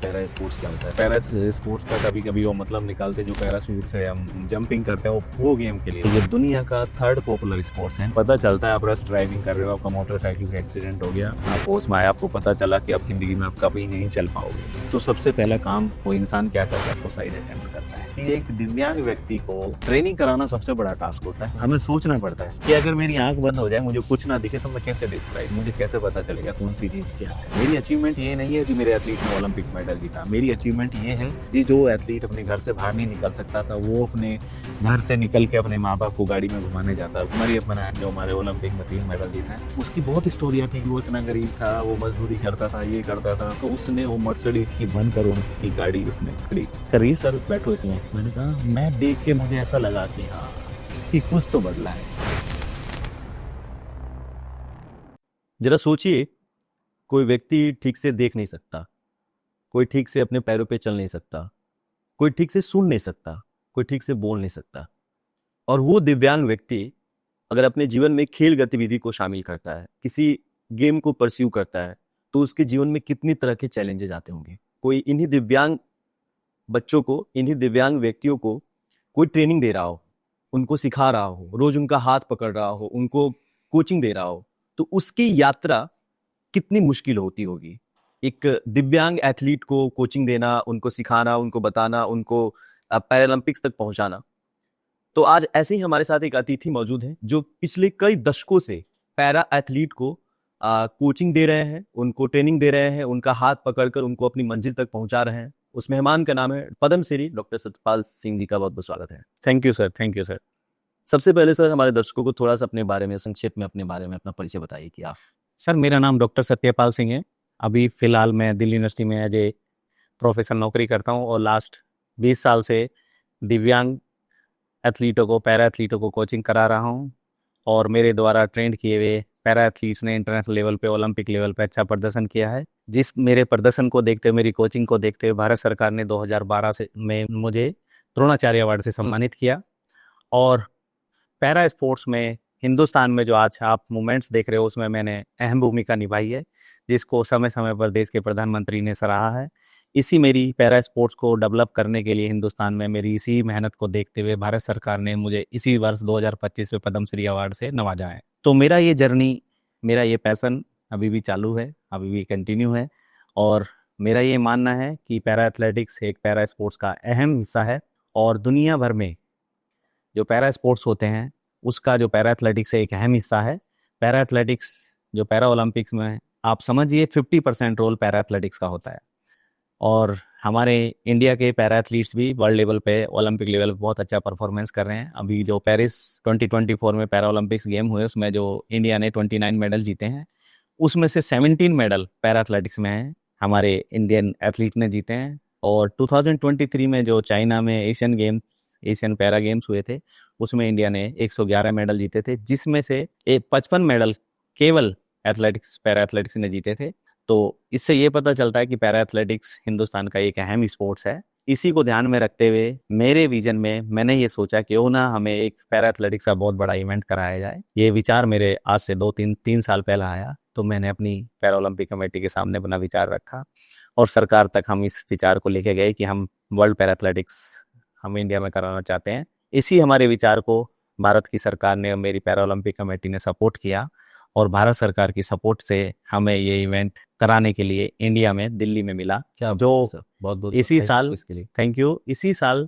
Para sports क्या होता है। पैरा स्पोर्ट्स का कभी कभी वो मतलब निकालते जो पैराशूट से हम जंपिंग करते हैं वो गेम के लिए। ये दुनिया का थर्ड पॉपुलर स्पोर्ट्स है। पता चलता है आप रश ड्राइविंग कर रहे हो, आपका मोटरसाइकिल से एक्सीडेंट हो गया, आप होश में आए, आपको पता चला कि अब जिंदगी में आप कभी नहीं चल पाओगे, तो सबसे पहला काम वो इंसान क्या करता है, सुसाइड अटेम्प्ट करता है। कि एक दिव्यांग व्यक्ति को ट्रेनिंग कराना सबसे बड़ा टास्क होता है। हमें सोचना पड़ता है कि अगर मेरी आंख बंद हो जाए, मुझे कुछ ना दिखे, तो मैं कैसे डिस्क्राइब, मुझे कैसे पता चलेगा कौन सी चीज क्या है। मेरी अचीवमेंट ये नहीं है कि मेरे एथलीट ने ओलंपिक मेडल जीता। मेरी अचीवमेंट ये है कि जो एथलीट अपने घर से बाहर नहीं निकल सकता था, वो अपने घर से निकल के अपने माँ बाप को गाड़ी में घुमाने जाता। मरियम बनाया जो हमारे ओलंपिक में 3 मेडल जीता है, उसकी बहुत स्टोरियां थी। वो इतना गरीब था, वो मजदूरी करता था, ये करता था, तो उसने वो मर्सिडीज की 1 करोड़ की गाड़ी उसने खड़ी करी। सर बैठो इसमें। मैंने कहा, मैं देख के मुझे ऐसा लगा कि हाँ, कि कुछ तो बदला है। जरा सोचिए, कोई व्यक्ति ठीक से देख नहीं सकता, कोई ठीक से अपने पैरों पे चल नहीं सकता, कोई ठीक से सुन नहीं सकता, कोई ठीक से बोल नहीं सकता, और वो दिव्यांग व्यक्ति अगर अपने जीवन में खेल गतिविधि को शामिल करता है, किसी गेम को परस्यू करता है, तो उसके जीवन में कितनी तरह के चैलेंजेस आते होंगे। कोई इन्हीं दिव्यांग बच्चों को, इन्हीं दिव्यांग व्यक्तियों को कोई ट्रेनिंग दे रहा हो, उनको सिखा रहा हो, रोज उनका हाथ पकड़ रहा हो, उनको कोचिंग दे रहा हो, तो उसकी यात्रा कितनी मुश्किल होती होगी। एक दिव्यांग एथलीट को कोचिंग देना, उनको सिखाना, उनको बताना, उनको पैरालंपिक्स तक पहुंचाना। तो आज ऐसे ही हमारे साथ एक अतिथि मौजूद हैं जो पिछले कई दशकों से पैरा एथलीट को कोचिंग दे रहे हैं, उनको ट्रेनिंग दे रहे हैं, उनका हाथ पकड़कर उनको अपनी मंजिल तक पहुंचा रहे हैं। उस मेहमान का नाम है पद्मश्री डॉक्टर सत्यपाल सिंह जी का बहुत बहुत स्वागत है। Thank you sir, thank you sir. सबसे पहले सर, हमारे दर्शकों को थोड़ा सा अपने बारे में संक्षेप में अपने बारे में अपना परिचय बताइए कि आप। सर मेरा नाम डॉक्टर सत्यपाल सिंह है। अभी फिलहाल मैं दिल्ली यूनिवर्सिटी में एज ए प्रोफेसर नौकरी करता हूँ और लास्ट 20 साल से दिव्यांग एथलीटों को, पैरा एथलीटों को कोचिंग करा रहा हूँ। और मेरे द्वारा ट्रेंड किए हुए पैरा एथलीट्स ने इंटरनेशनल लेवल पे, ओलंपिक लेवल पे अच्छा प्रदर्शन किया है। जिस मेरे प्रदर्शन को देखते हुए, मेरी कोचिंग को देखते हुए भारत सरकार ने 2012 से में मुझे द्रोणाचार्य अवार्ड से सम्मानित किया। और पैरा स्पोर्ट्स में हिंदुस्तान में जो आज आप मूवमेंट्स देख रहे हो, उसमें मैंने अहम भूमिका निभाई है, जिसको समय समय पर देश के प्रधानमंत्री ने सराहा है। इसी मेरी पैरा स्पोर्ट्स को डेवलप करने के लिए हिंदुस्तान में मेरी इसी मेहनत को देखते हुए भारत सरकार ने मुझे इसी वर्ष 2025 में पद्मश्री अवार्ड से नवाजा है। तो मेरा ये जर्नी, मेरा ये पैशन अभी भी चालू है, अभी भी कंटिन्यू है। और मेरा ये मानना है कि पैरा एथलेटिक्स एक पैरा स्पोर्ट्स का अहम हिस्सा है, और दुनिया भर में जो पैरा स्पोर्ट्स होते हैं उसका जो पैरा एथलेटिक्स एक अहम हिस्सा है। पैरा एथलेटिक्स जो पैरा ओलंपिक्स में, आप समझिए 50% रोल पैरा एथलेटिक्स का होता है। और हमारे इंडिया के पैरा एथलीट्स भी वर्ल्ड लेवल पे, ओलंपिक लेवल पे बहुत अच्छा परफॉर्मेंस कर रहे हैं। अभी जो पेरिस 2024 में पैरा ओलंपिक्स गेम हुए, उसमें जो इंडिया ने 29 मेडल जीते हैं, उसमें से 17 मेडल पैरा एथलेटिक्स में हैं, हमारे इंडियन एथलीट ने जीते हैं। और 2023 में जो चाइना में एशियन पैरा गेम्स हुए थे, उसमें इंडिया ने 111 मेडल जीते थे, जिसमें से 55 मेडल केवल पैरा एथलेटिक्स ने जीते थे। तो इससे ये पता चलता है कि पैरा एथलेटिक्स हिंदुस्तान का एक अहम स्पोर्ट्स है। इसी को ध्यान में रखते हुए मेरे विजन में मैंने ये सोचा क्यों ना हमें एक पैरा एथलेटिक्स का बहुत बड़ा इवेंट कराया जाए। ये विचार मेरे आज से 2-3 साल पहले आया, तो मैंने अपनी पैरा ओलंपिक कमेटी के सामने अपना विचार रखा और सरकार तक हम इस विचार को लेके गए कि हम वर्ल्ड पैरा एथलेटिक्स हम इंडिया में कराना चाहते हैं। इसी हमारे विचार को भारत की सरकार ने और मेरी पैरा ओलंपिक कमेटी ने सपोर्ट किया, और भारत सरकार की सपोर्ट से हमें ये इवेंट कराने के लिए इंडिया में, दिल्ली में मिला। क्या जो सर, बहुत बहुत इसी साल, इसके लिए थैंक यू, इसी साल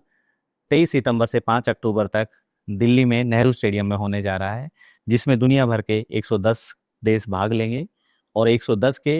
23 सितंबर से 5 अक्टूबर तक दिल्ली में नेहरू स्टेडियम में होने जा रहा है, जिसमें दुनिया भर के 110 देश भाग लेंगे। और 110 के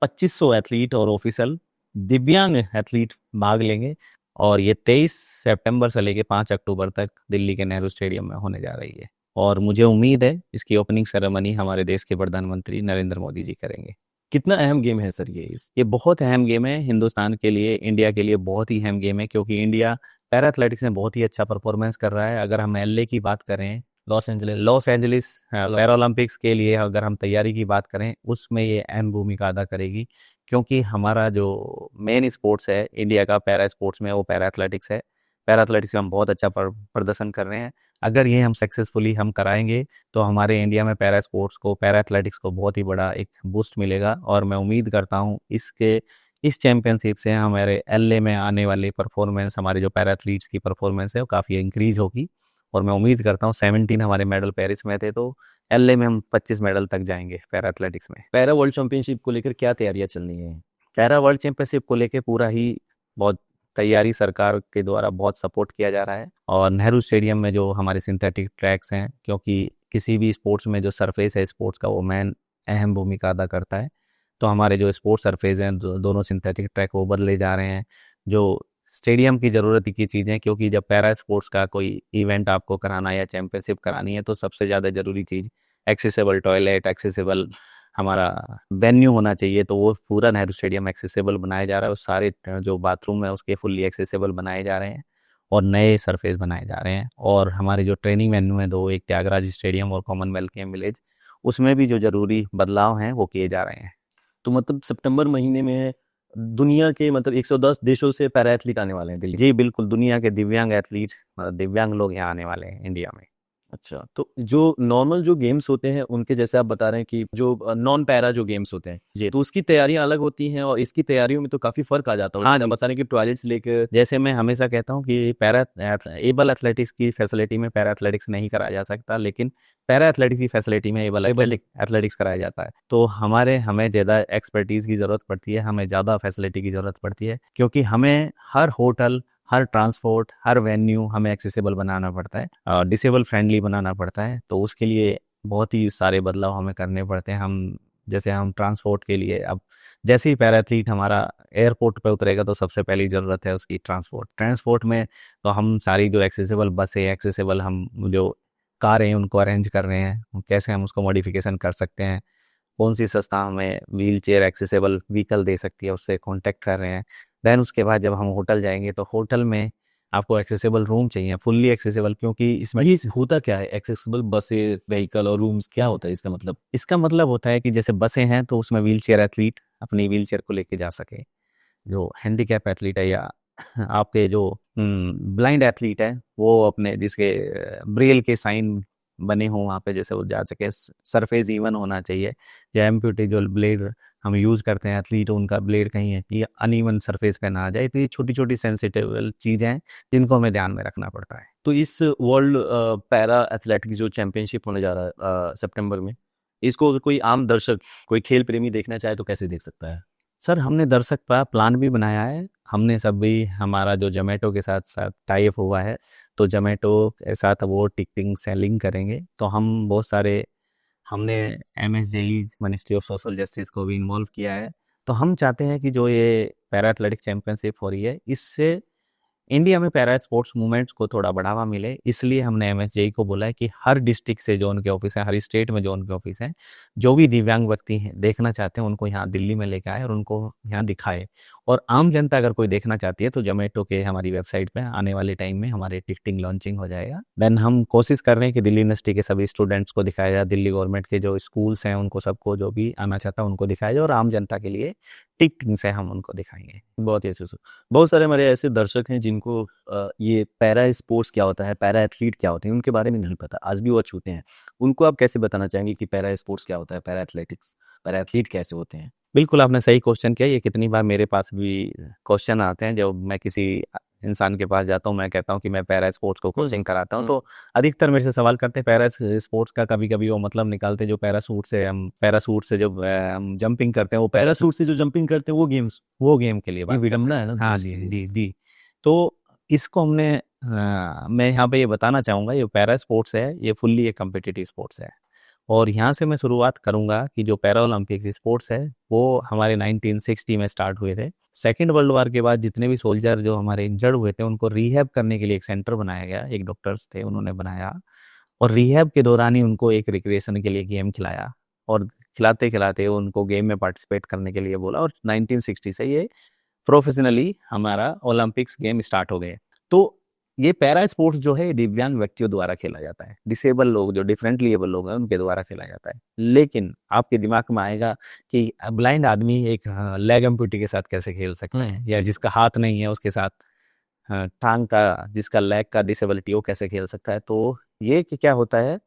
2500 एथलीट और ऑफिशियल दिव्यांग एथलीट भाग लेंगे। और ये 23 सितंबर से लेके 5 अक्टूबर तक दिल्ली के नेहरू स्टेडियम में होने जा रही है। और मुझे उम्मीद है इसकी ओपनिंग सेरेमनी हमारे देश के प्रधानमंत्री नरेंद्र मोदी जी करेंगे। कितना अहम गेम है सर ये? ये बहुत अहम गेम है हिंदुस्तान के लिए, इंडिया के लिए बहुत ही अहम गेम है, क्योंकि इंडिया पैरा एथलेटिक्स में बहुत ही अच्छा परफॉर्मेंस कर रहा है। अगर हम एलए की बात करें, लॉस एंजलिस पैरा ओलंपिक्स के लिए अगर हम तैयारी की बात करें, उसमें ये अहम भूमिका अदा करेगी, क्योंकि हमारा जो मेन स्पोर्ट्स है इंडिया का पैरा स्पोर्ट्स में, वो पैरा एथलेटिक्स है। पैरा एथलेटिक्स में हम बहुत अच्छा प्रदर्शन कर रहे हैं। अगर ये हम सक्सेसफुली हम कराएंगे, तो हमारे इंडिया में पैरा स्पोर्ट्स को, पैरा एथलेटिक्स को बहुत ही बड़ा एक बूस्ट मिलेगा। और मैं उम्मीद करता हूँ इस चैंपियनशिप से हमारे एलए में आने वाली परफॉर्मेंस, हमारे जो पैरा एथलीट्स की परफॉर्मेंस है वो काफ़ी इंक्रीज होगी। और मैं उम्मीद करता हूँ 17 हमारे मेडल पेरिस में थे, तो एलए में हम 25 मेडल तक जाएंगे पैरा एथलेटिक्स में। पैरा वर्ल्ड चैंपियनशिप को लेकर क्या तैयारियां चल रही हैं? पैरा वर्ल्ड चैंपियनशिप को लेके पूरा ही बहुत तैयारी सरकार के द्वारा बहुत सपोर्ट किया जा रहा है। और नेहरू स्टेडियम में जो हमारे सिंथेटिक ट्रैक्स हैं, क्योंकि किसी भी स्पोर्ट्स में जो सरफेस है स्पोर्ट्स का वो मेन अहम भूमिका अदा करता है, तो हमारे जो स्पोर्ट्स सरफेस हैं दोनों सिंथेटिक ट्रैक वो बदले जा रहे हैं। जो स्टेडियम की ज़रूरत की चीज़ें, क्योंकि जब पैरा स्पोर्ट्स का कोई इवेंट आपको कराना है या चैंपियनशिप करानी है तो सबसे ज़्यादा ज़रूरी चीज़ एक्सेसिबल टॉयलेट, एक्सेसिबल हमारा वेन्यू होना चाहिए। तो वो पूरा नेहरू स्टेडियम एक्सेसिबल बनाया जा रहा है और सारे जो बाथरूम है उसके फुल्ली एक्सेसिबल बनाए जा रहे हैं और नए सरफेस बनाए जा रहे हैं। और हमारे जो ट्रेनिंग वेन्यू है दो, एक त्यागराज स्टेडियम और कॉमनवेल्थ गेम विलेज, उसमें भी जो ज़रूरी बदलाव हैं वो किए जा रहे हैं। तो मतलब सितंबर महीने में दुनिया के मतलब 110 देशों से पैरा एथलीट आने वाले हैं दिल्ली। जी बिल्कुल, दुनिया के दिव्यांग एथलीट, दिव्यांग लोग यहाँ आने वाले हैं इंडिया में। अच्छा, तो जो नॉर्मल जो गेम्स होते हैं उनके जैसे आप बता रहे हैं कि जो नॉन पैरा जो गेम्स होते हैं जी तो उसकी तैयारियां अलग होती हैं और इसकी तैयारियों में तो काफी फर्क आ जाता है। हाँ आप जी। बता रहे हैं कि टॉयलेट्स लेकर जैसे मैं हमेशा कहता हूँ कि पैरा एबल एथलेटिक्स की फैसिलिटी में पैरा एथलेटिक्स नहीं कराया जा सकता, लेकिन पैरा एथलेटिक्स की फैसिलिटी में एबल एथलेटिक्स कराया जाता है। तो हमें ज़्यादा एक्सपर्टीज़ की ज़रूरत पड़ती है, हमें ज़्यादा फैसिलिटी की ज़रूरत पड़ती है, क्योंकि हमें हर होटल, हर ट्रांसपोर्ट, हर वेन्यू हमें एक्सेसिबल बनाना पड़ता है और डिसेबल फ्रेंडली बनाना पड़ता है। तो उसके लिए बहुत ही सारे बदलाव हमें करने पड़ते हैं। हम ट्रांसपोर्ट के लिए, अब जैसे ही पैरा एथलीट हमारा एयरपोर्ट पे उतरेगा तो सबसे पहली ज़रूरत है उसकी ट्रांसपोर्ट में। तो हम सारी जो एक्सेसिबल बसें, एक्सेसिबल हम जो कारें उनको अरेंज कर रहे हैं, कैसे हम उसको मॉडिफिकेशन कर सकते हैं, कौन सी संस्था हमें व्हील चेयर एक्सेसिबल व्हीकल दे सकती है, उससे कांटेक्ट कर रहे हैं। देन उसके बाद जब हम होटल जाएंगे तो होटल में आपको एक्सेसिबल रूम चाहिए, फुल्ली एक्सेसिबल, क्योंकि इसमें ये होता क्या है? एक्सेसिबल बसें, व्हीकल और रूम्स क्या होता है इसका मतलब? इसका मतलब होता है कि जैसे बसें हैं तो उसमें व्हील चेयर एथलीट अपनी व्हील चेयर को लेके जा सके, जो हैंडीकैप एथलीट है या आपके जो ब्लाइंड एथलीट है वो अपने जिसके ब्रेल के साइन बने हों वहाँ पे जैसे वो जा सके। सरफेस इवन होना चाहिए। जो एम्प्यूटी जो ब्लेड हम यूज़ करते हैं एथलीट, उनका ब्लेड कहीं है ये अनइवन सरफेस पे ना आ जाए। तो ये छोटी छोटी सेंसिटिव चीज़ें हैं जिनको हमें ध्यान में रखना पड़ता है। तो इस वर्ल्ड पैरा एथलेटिक्स जो चैंपियनशिप होने जा रहा है सितंबर में, इसको कोई आम दर्शक, कोई खेल प्रेमी देखना चाहे तो कैसे देख सकता है? सर हमने दर्शक का प्लान भी बनाया है। हमने सब भी हमारा जो जोमेटो के साथ साथ टाई अप हुआ है, तो जोमेटो के साथ वो टिकटिंग सेलिंग करेंगे। तो हम बहुत सारे हमने MSJE ministry of social justice को भी इन्वॉल्व किया है। तो हम चाहते हैं कि जो ये पैरा एथलेटिक चैंपियनशिप हो रही है इससे इंडिया में पैरा स्पोर्ट्स मूवमेंट्स को थोड़ा बढ़ावा मिले, इसलिए हमने MSJE को बोला है कि हर डिस्ट्रिक्ट से जो उनके ऑफिस हैं, हर स्टेट में जो उनके ऑफिस हैं, जो भी दिव्यांग व्यक्ति हैं देखना चाहते हैं उनको यहाँ दिल्ली में लेकर आए और उनको यहाँ दिखाए। और आम जनता अगर कोई देखना चाहती है तो जोमेटो के हमारी वेबसाइट पे आने वाले टाइम में हमारे टिकटिंग लॉन्चिंग हो जाएगा। देन हम कोशिश कर रहे हैं कि दिल्ली यूनिवर्सिटी के सभी स्टूडेंट्स को दिखाया जाए, दिल्ली गवर्नमेंट के जो स्कूल्स हैं उनको सबको, जो भी आना चाहता है उनको दिखाया जाए, और आम जनता के लिए टिकटिंग से हम उनको दिखाएंगे। बहुत ही अच्छे से। बहुत सारे हमारे ऐसे दर्शक हैं जिनको ये पैरा स्पोर्ट्स क्या होता है, पैरा एथलीट क्या होते हैं, उनके बारे में नहीं पता, आज भी वो छूते हैं। उनको आप कैसे बताना चाहेंगे कि पैरा स्पोर्ट्स क्या होता है, पैरा एथलेटिक्स, पैरा एथलीट कैसे होते हैं? बिल्कुल, आपने सही क्वेश्चन किया। ये कितनी बार मेरे पास भी क्वेश्चन आते हैं जब मैं किसी इंसान के पास जाता हूँ, मैं कहता हूँ कि मैं पैरा स्पोर्ट्स को कोचिंग कराता हूँ, तो अधिकतर मेरे से सवाल करते हैं पैरा स्पोर्ट्स का। कभी कभी वो मतलब निकालते हैं जो पैरासूट से जो हम जंपिंग करते हैं, वो पैरासूट से जो जंपिंग करते हैं वो गेम्स, वो गेम के लिए ये बात। विडम्बना है ना हाँ जी जी जी। तो इसको मैं यहाँ पे ये बताना चाहूँगा, ये पैरा स्पोर्ट्स है, ये फुल्ली एक कम्पिटिटिव स्पोर्ट्स है। और यहाँ से मैं शुरुआत करूँगा कि जो पैरा ओलंपिक स्पोर्ट्स है वो हमारे 1960 में स्टार्ट हुए थे। सेकेंड वर्ल्ड वॉर के बाद जितने भी सोल्जर जो हमारे इंजर्ड हुए थे उनको रिहैब करने के लिए एक सेंटर बनाया गया, एक डॉक्टर्स थे उन्होंने बनाया, और रिहैब के दौरान ही उनको एक रिक्रिएशन के लिए गेम खिलाया, और खिलाते खिलाते उनको गेम में पार्टिसिपेट करने के लिए बोला, और 1960 से ये प्रोफेशनली हमारा ओलंपिक्स गेम स्टार्ट हो गए। तो ये पैरा स्पोर्ट्स जो है दिव्यांग व्यक्तियों द्वारा खेला जाता है, डिसेबल लोग जो डिफरेंटली एबल लोग हैं उनके द्वारा खेला जाता है। लेकिन आपके दिमाग में आएगा कि ब्लाइंड आदमी एक लेग एम्पूटी के साथ कैसे खेल सकता है, या जिसका हाथ नहीं है उसके साथ टांग का, जिसका लेग का डिसेबिलिटी, वो कैसे खेल सकता है। तो ये क्या होता है,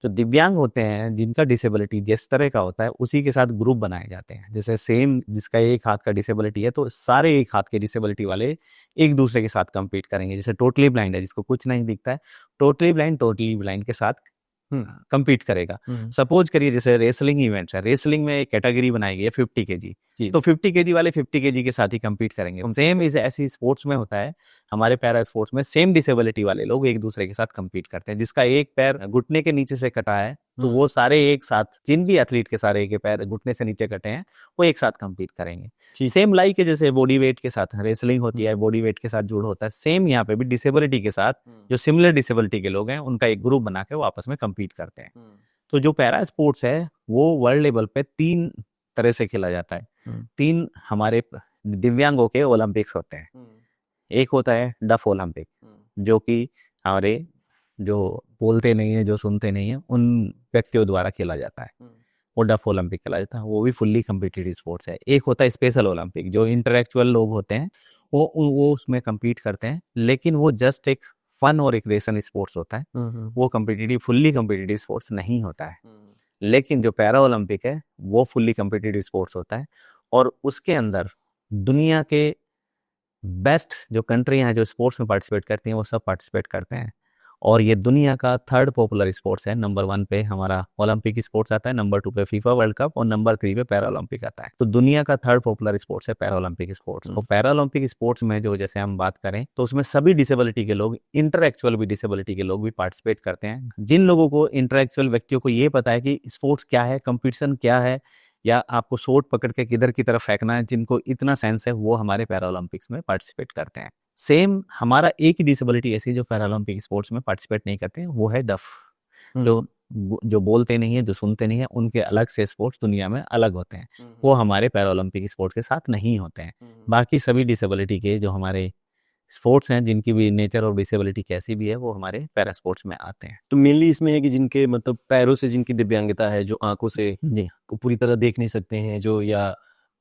जो दिव्यांग होते हैं जिनका डिसेबिलिटी जिस तरह का होता है उसी के साथ ग्रुप बनाए जाते हैं। जैसे सेम जिसका एक हाथ का डिसेबिलिटी है तो सारे एक हाथ के डिसेबिलिटी वाले एक दूसरे के साथ compete करेंगे। जैसे टोटली ब्लाइंड है जिसको कुछ नहीं दिखता है, टोटली ब्लाइंड के साथ compete करेगा। सपोज करिए जैसे रेसलिंग इवेंट्स है, रेसलिंग में एक कैटेगरी बनाई गई है 50 केजी, तो 50 केजी वाले 50 केजी के साथ ही compete करेंगे। सेम इस ऐसी स्पोर्ट्स में होता है, हमारे पैरा स्पोर्ट्स में सेम डिसेबिलिटी वाले लोग एक दूसरे के साथ compete करते हैं। जिसका एक पैर घुटने के नीचे से कटा है तो वो सारे एक साथ, जिन भी एथलीट के सारे के पैर घुटने से नीचे कटे हैं वो एक साथ compete करेंगे। सेम लाइक के जैसे बॉडी वेट के साथ रेसलिंग होती है, बॉडी वेट के साथ जुड़ होता है, सेम यहाँ पे भी डिसेबिलिटी के साथ जो सिमिलर डिसेबिलिटी के लोग हैं उनका एक ग्रुप बना के वो आपस में compete करते हैं। तो जो पैरा स्पोर्ट्स है वो वर्ल्ड लेवल पे 3 तरह से खेला जाता है। 3 हमारे दिव्यांगों के ओलंपिक्स होते हैं। एक होता है डफ ओलंपिक, जो कि हमारे जो बोलते नहीं है, जो सुनते नहीं है, उन व्यक्तियों द्वारा खेला जाता है, वो डफ ओलंपिक खेला जाता है। वो भी फुल्ली कम्पिटिटिव स्पोर्ट्स है। एक होता है स्पेशल ओलंपिक, जो इंटेलेक्चुअल लोग होते हैं वो उसमें compete करते हैं, लेकिन वो जस्ट एक फन और रिक्रिएशन स्पोर्ट्स होता है, वो कम्पिटिटिव फुल्ली कम्पिटिटिव स्पोर्ट्स नहीं होता है। लेकिन जो पैरा ओलंपिक है वो फुल्ली कम्पिटिटिव स्पोर्ट्स होता है और उसके अंदर दुनिया के बेस्ट जो कंट्री हैं जो स्पोर्ट्स में पार्टिसिपेट करती हैं वो सब पार्टिसिपेट करते हैं। और ये दुनिया का 3rd पॉपुलर स्पोर्ट्स है। नंबर 1 पे हमारा ओलंपिक स्पोर्ट्स आता है, नंबर 2 पे फीफा वर्ल्ड कप और नंबर 3 पे पैरा ओलंपिक आता है। तो दुनिया का 3rd पॉपुलर स्पोर्ट्स है पैरा ओलंपिक स्पोर्ट्स। और पैरा ओलंपिक स्पोर्ट्स में जो जैसे हम बात करें तो उसमें सभी डिसेबिलिटी के लोग, इंटरएक्चुअल भी डिसेबिलिटी के लोग भी पार्टिसिपेट करते हैं। जिन लोगों को, इंटरएक्चुअल व्यक्तियों को ये पता है कि स्पोर्ट्स क्या है, कंपटीशन क्या है, या आपको शॉट पकड़ के किधर की तरफ फेंकना है, जिनको इतना सेंस है वो हमारे पैरा ओलंपिक्स में पार्टिसिपेट करते हैं। सेम हमारा एक ही डिसेबिलिटी ऐसी जो पैरा ओलंपिक स्पोर्ट्स में पार्टिसिपेट नहीं करते हैं, वो है डफ। जो बोलते नहीं है, जो सुनते नहीं है, उनके अलग से स्पोर्ट्स दुनिया में अलग होते हैं, वो हमारे पैरा ओलंपिक स्पोर्ट्स के साथ नहीं होते हैं। बाकी सभी डिसेबिलिटी के जो हमारे स्पोर्ट्स हैं, जिनकी भी नेचर और डिसेबिलिटी कैसी भी है, वो हमारे पैरा स्पोर्ट्स में आते हैं। तो मेनली इसमें है कि जिनके मतलब पैरों से जिनकी दिव्यांगता है, जो आंखों से को पूरी तरह देख नहीं सकते हैं, जो या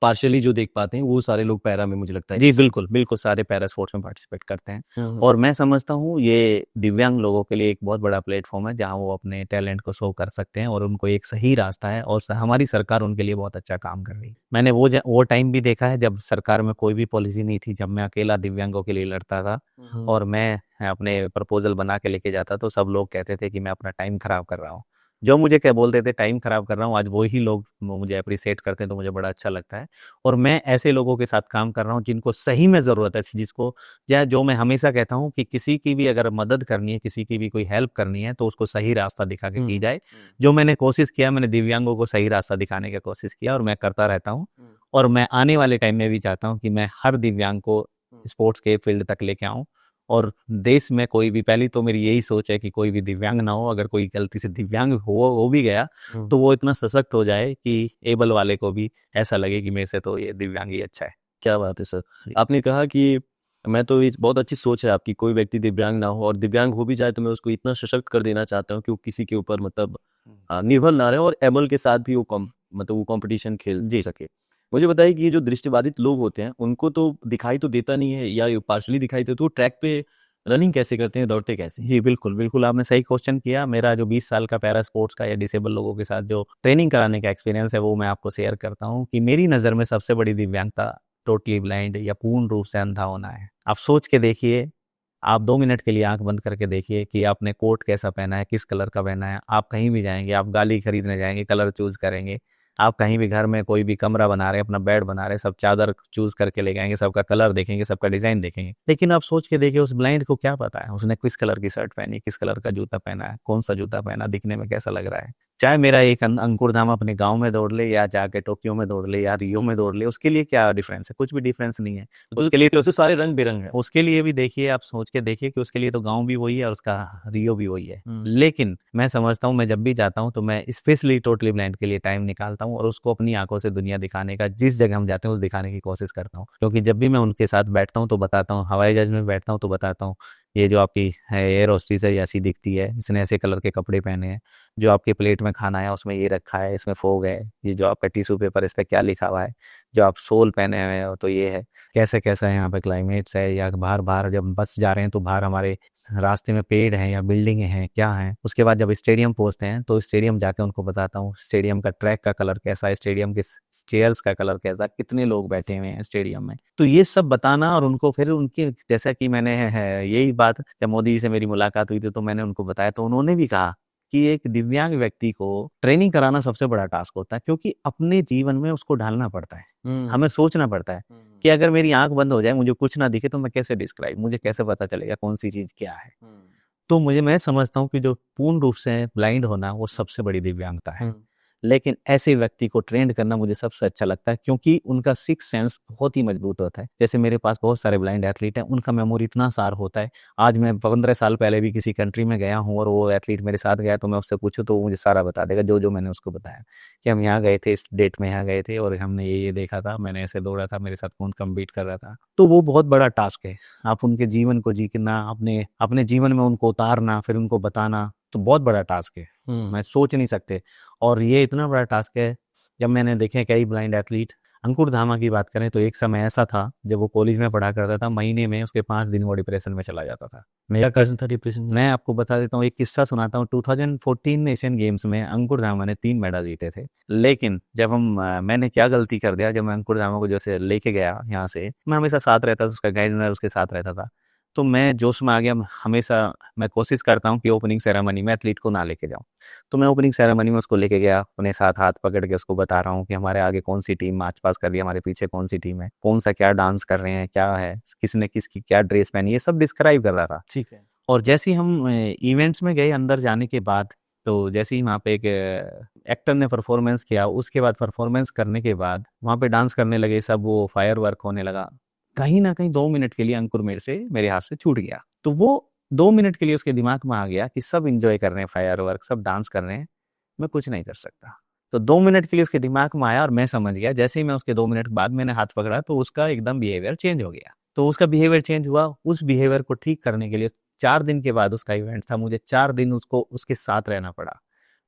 पार्शियली जो देख पाते हैं, वो सारे लोग पैरा में मुझे लगता है। जी बिल्कुल बिल्कुल, सारे पैरा स्पोर्ट्स में पार्टिसिपेट करते हैं। और मैं समझता हूँ ये दिव्यांग लोगों के लिए एक बहुत बड़ा प्लेटफॉर्म है जहाँ वो अपने टैलेंट को शो कर सकते हैं और उनको एक सही रास्ता है। और हमारी सरकार उनके लिए बहुत अच्छा काम कर रही है। मैंने वो टाइम भी देखा है जब सरकार में कोई भी पॉलिसी नहीं थी, जब मैं अकेला दिव्यांगों के लिए लड़ता था और मैं अपने प्रपोजल बना के लेके जाता, तो सब लोग कहते थे कि मैं अपना टाइम खराब कर रहा हूँ। जो मुझे क्या बोलते थे टाइम खराब कर रहा हूँ, आज वही लोग मुझे अप्रिशिएट करते हैं, तो मुझे बड़ा अच्छा लगता है। और मैं ऐसे लोगों के साथ काम कर रहा हूँ जिनको सही में ज़रूरत है, जिसको जो मैं हमेशा कहता हूँ कि किसी की भी अगर मदद करनी है, किसी की भी कोई हेल्प करनी है, तो उसको सही रास्ता दिखा के की जाए। जो मैंने कोशिश किया, मैंने दिव्यांगों को सही रास्ता दिखाने की कोशिश किया और मैं करता रहता हूँ। और मैं आने वाले टाइम में भी चाहता हूँ कि मैं हर दिव्यांग को स्पोर्ट्स के फील्ड तक लेके आऊँ। और देश में कोई भी, पहली तो मेरी यही सोच है कि कोई भी दिव्यांग ना हो। अगर कोई गलती से दिव्यांग हो भी गया तो वो इतना सशक्त हो जाए कि एबल वाले को भी ऐसा लगे कि मेरे से तो ये दिव्यांग ही अच्छा है। क्या बात है सर। आपने कहा कि मैं तो बहुत अच्छी सोच है आपकी, कोई व्यक्ति दिव्यांग ना हो, और दिव्यांग हो भी जाए तो मैं उसको इतना सशक्त कर देना चाहता हूँ कि वो किसी के ऊपर मतलब निर्भर ना रहे और एबल के साथ भी वो वो कंपटीशन खेल जी सके। मुझे बताइए कि ये जो दृष्टिबाधित लोग होते हैं उनको तो दिखाई तो देता नहीं है, या पार्शली दिखाई देता, तो वो ट्रैक पे रनिंग कैसे करते हैं, दौड़ते कैसे? जी बिल्कुल बिल्कुल, आपने सही क्वेश्चन किया। मेरा जो 20 साल का पैरा स्पोर्ट्स का या डिसेबल लोगों के साथ जो ट्रेनिंग कराने का एक्सपीरियंस है वो मैं आपको शेयर करता हूँ कि मेरी नज़र में सबसे बड़ी दिव्यांगता टोटली ब्लाइंड या पूर्ण रूप से अंधा होना है। आप सोच के देखिए, आप 2 मिनट के लिए आंख बंद करके देखिए कि आपने कोट कैसा पहना है, किस कलर का पहना है। आप कहीं भी जाएंगे, आप गाड़ी खरीदने जाएंगे, कलर चूज करेंगे। आप कहीं भी घर में कोई भी कमरा बना रहे हैं, अपना बेड बना रहे हैं, सब चादर चूज करके ले जाएंगे, सबका कलर देखेंगे, सबका डिजाइन देखेंगे। लेकिन आप सोच के देखिए, उस ब्लाइंड को क्या पता है उसने किस कलर की शर्ट पहनी, किस कलर का जूता पहना है, कौन सा जूता पहना, दिखने में कैसा लग रहा है। चाहे मेरा एक अंकुरधाम अपने गांव में दौड़ ले या जाके टोक्यो में दौड़ ले या रियो में दौड़ ले, उसके लिए क्या डिफरेंस है? कुछ भी डिफरेंस नहीं है। उसके लिए तो सारे रंग बिरंग है। उसके लिए भी देखिए, आप सोच के देखिए कि उसके लिए तो गांव भी वही है और उसका रियो भी वही है। लेकिन मैं समझता हूँ, मैं जब भी जाता हूँ तो मैं स्पेशली टोटली ब्लाइंड के लिए टाइम निकालता हूँ और उसको अपनी आंखों से दुनिया दिखाने का, जिस जगह हम जाते हैं उस दिखाने की कोशिश करता हूँ। क्योंकि जब भी मैं उनके साथ बैठता हूँ तो बताता हूँ, हवाई जहाज में बैठता हूँ तो बताता हूँ ये जो आपकी एयर होस्टेस है ये ऐसी दिखती है, इसने ऐसे कलर के कपड़े पहने हैं, जो आपके प्लेट में खाना है उसमें ये रखा है, इसमें फोग है, ये जो आपका टिश्यू पेपर इस पर क्या लिखा हुआ है, जो आप सोल पहने हुए हो तो ये है, कैसे कैसा है यहाँ पे क्लाइमेट्स है, या बाहर बाहर जब बस जा रहे हैं तो बाहर हमारे रास्ते में पेड़ हैं या बिल्डिंग हैं क्या हैं। उसके बाद जब स्टेडियम पहुंचते हैं तो स्टेडियम जाके उनको बताता हूँ स्टेडियम का ट्रैक का कलर कैसा है, स्टेडियम के चेयर्स का कलर कैसा, कितने लोग बैठे हुए हैं स्टेडियम में, तो ये सब बताना। और उनको फिर उनके जैसा कि मैंने है यही बात जब मोदी जी से मेरी मुलाकात हुई थी तो मैंने उनको बताया, तो उन्होंने भी कहा कि एक दिव्यांग व्यक्ति को ट्रेनिंग कराना सबसे बड़ा टास्क होता है, क्योंकि अपने जीवन में उसको ढालना पड़ता है, हमें सोचना पड़ता है कि अगर मेरी आंख बंद हो जाए, मुझे कुछ ना दिखे तो मैं कैसे डिस्क्राइब, मुझे कैसे पता चलेगा कौन सी चीज क्या है। तो मैं समझता हूँ कि जो पूर्ण रूप से ब्लाइंड होना वो सबसे बड़ी दिव्यांगता है, लेकिन ऐसे व्यक्ति को ट्रेंड करना मुझे सबसे अच्छा लगता है, क्योंकि उनका सिक्स सेंस बहुत ही मजबूत होता है। जैसे मेरे पास बहुत सारे ब्लाइंड एथलीट हैं, उनका मेमोरी इतना सार होता है। आज मैं 15 साल पहले भी किसी कंट्री में गया हूँ और वो एथलीट मेरे साथ गया तो मैं उससे पूछूं तो वो मुझे सारा बता देगा, जो जो मैंने उसको बताया कि हम यहाँ गए थे, इस डेट में यहाँ गए थे और हमने ये देखा था, मैंने ऐसे दौड़ा था, मेरे साथ कौन कम्पीट कर रहा था। तो वो बहुत बड़ा टास्क है, आप उनके जीवन को जीना, अपने अपने जीवन में उनको उतारना, फिर उनको बताना, तो बहुत बड़ा टास्क है, मैं सोच नहीं सकते। और ये इतना बड़ा टास्क है, जब मैंने देखे कई ब्लाइंड एथलीट, अंकुर धामा की बात करें तो एक समय ऐसा था जब वो कॉलेज में पढ़ा करता था, महीने में उसके 5 दिन वो डिप्रेशन में चला जाता था। मेरा कजन था डिप्रेशन। मैं आपको बता देता हूँ, एक किस्सा सुनाता हूँ। 2014 एशियन गेम्स में अंकुर धामा ने 3 मेडल जीते थे, लेकिन जब मैंने क्या गलती कर दिया, जब मैं अंकुर धामा को जैसे लेके गया यहाँ से, मैं हमेशा साथ रहता था, उसका गाइडर उसके साथ रहता था, तो मैं जोश में आ गया। हमेशा मैं कोशिश करता हूँ कि ओपनिंग सेरेमनी में एथलीट को ना लेके जाऊँ, तो मैं ओपनिंग सेरेमनी में उसको लेके गया, अपने साथ हाथ पकड़ के उसको बता रहा हूँ कि हमारे आगे कौन सी टीम मार्च पास कर रही है, हमारे पीछे कौन सी टीम है, कौन सा क्या डांस कर रहे हैं, क्या है, किसने किसकी क्या ड्रेस पहनी, ये सब डिस्क्राइब कर रहा था। ठीक है। और जैसे ही हम इवेंट्स में गए अंदर जाने के बाद, तो जैसे ही वहाँ पे एक एक्टर ने परफॉर्मेंस किया, उसके बाद परफॉर्मेंस करने के बाद वहाँ पे डांस करने लगे सब, वो फायर वर्क होने लगा। कहीं ना कहीं 2 मिनट के लिए अंकुर मेरे हाथ से छूट गया। तो वो 2 मिनट के लिए उसके दिमाग में आ गया कि सब इंजॉय कर रहे हैं, फायर वर्क सब डांस कर रहे हैं, मैं कुछ नहीं कर सकता। तो 2 मिनट के लिए उसके दिमाग में आया और मैं समझ गया। जैसे ही मैं उसके 2 मिनट बाद मैंने हाथ पकड़ा तो उसका एकदम बिहेवियर चेंज हो गया। तो उसका बिहेवियर चेंज हुआ, उस बिहेवियर को ठीक करने के लिए 4 दिन के बाद उसका इवेंट था, मुझे 4 दिन उसको उसके साथ रहना पड़ा,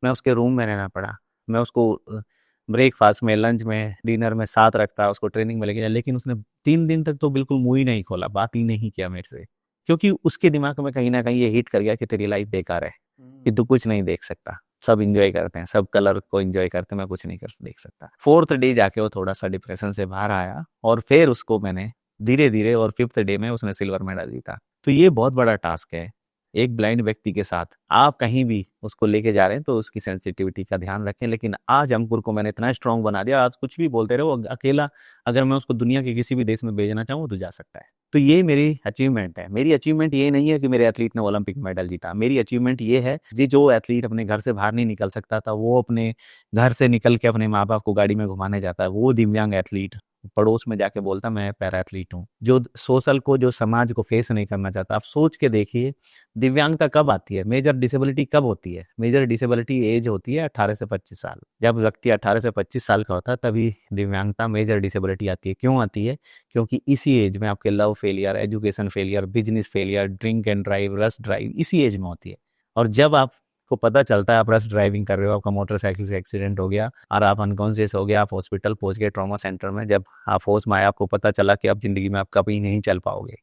मैं उसके रूम में रहना पड़ा, मैं उसको ब्रेकफास्ट में, लंच में, डिनर में साथ रखता, उसको ट्रेनिंग में लेके जाया। लेकिन उसने 3 दिन तक तो बिल्कुल मुंह ही नहीं खोला, बात ही नहीं किया मेरे से, क्योंकि उसके दिमाग में कहीं ना कहीं ये हिट कर गया कि तेरी लाइफ बेकार है, कि तू कुछ नहीं देख सकता, सब इंजॉय करते हैं, सब कलर को इंजॉय करते हैं, मैं कुछ नहीं कर देख सकता। 4th डे जाके वो थोड़ा सा डिप्रेशन से बाहर आया और फिर उसको मैंने धीरे धीरे, और 5th डे में उसने सिल्वर मेडल जीता। तो ये बहुत बड़ा टास्क है। एक ब्लाइंड व्यक्ति के साथ आप कहीं भी उसको लेके जा रहे हैं तो उसकी सेंसिटिविटी का ध्यान रखें। लेकिन आज अंकुर को मैंने इतना स्ट्रांग बना दिया, आज कुछ भी बोलते रहे, वो अकेला अगर मैं उसको दुनिया के किसी भी देश में भेजना चाहूँ तो जा सकता है। तो ये मेरी अचीवमेंट है। मेरी अचीवमेंट ये नहीं है कि मेरे एथलीट ने ओलंपिक मेडल जीता, मेरी अचीवमेंट ये है कि जो एथलीट अपने घर से बाहर नहीं निकल सकता था, वो अपने घर से निकल के अपने माँ बाप को गाड़ी में घुमाने जाता है, वो दिव्यांग एथलीट पड़ोस में जाके बोलता मैं पैरा एथलीट हूँ। जो सोशल को, जो समाज को फेस नहीं करना चाहता, आप सोच के देखिए दिव्यांगता कब आती है, मेजर डिसेबिलिटी कब होती है। मेजर डिसेबिलिटी एज होती है 18 से 25 साल। जब व्यक्ति 18 से 25 साल का होता है तभी दिव्यांगता, मेजर डिसेबिलिटी आती है। क्यों आती है? क्योंकि इसी एज में आपके love failure, education failure, business failure, drink and drive, rush drive इसी एज में होती है। और जब आपको पता चलता है आप रश ड्राइविंग कर रहे हो, आपका मोटरसाइकिल से एक्सीडेंट हो गया और आप अनकॉन्शियस हो गया, आप हॉस्पिटल पहुंच गए, ट्रॉमा सेंटर में, जब आप होश में आए, आपको पता चला कि आप जिंदगी में आप कभी नहीं चल पाओगे,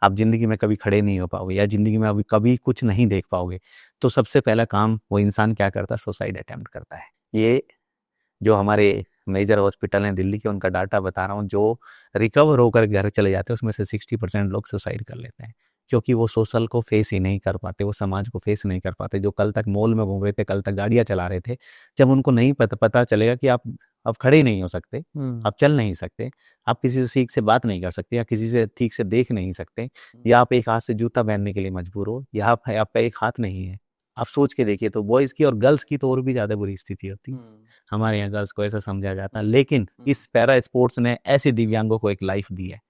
आप जिंदगी में कभी खड़े नहीं हो पाओगे, या जिंदगी में अभी कभी कुछ नहीं देख पाओगे, तो सबसे पहला काम वो इंसान क्या करता है? सुसाइड अटेम्प्ट करता है। ये जो हमारे मेजर हॉस्पिटल हैं दिल्ली के, उनका डाटा बता रहा हूँ, जो रिकवर होकर घर चले जाते हैं उसमें से 60% लोग सुसाइड कर लेते हैं, क्योंकि वो सोशल को फेस ही नहीं कर पाते, वो समाज को फेस नहीं कर पाते। जो कल तक मॉल में घूम रहे थे, कल तक गाड़ियाँ चला रहे थे, जब उनको नहीं पता चलेगा कि आप खड़े ही नहीं हो सकते, आप चल नहीं सकते, आप किसी से ठीक से बात नहीं कर सकते, या किसी से ठीक से देख नहीं सकते, या आप एक हाथ से जूता पहनने के लिए मजबूर हो, या आपका एक हाथ नहीं है, आप सोच के देखिए। तो बॉयज़ की और गर्ल्स की तो और भी ज़्यादा बुरी स्थिति होती। हमारे यहाँ गर्ल्स को ऐसा समझा जाता है, लेकिन इस पैरा स्पोर्ट्स ने ऐसे दिव्यांगों को एक लाइफ दी है।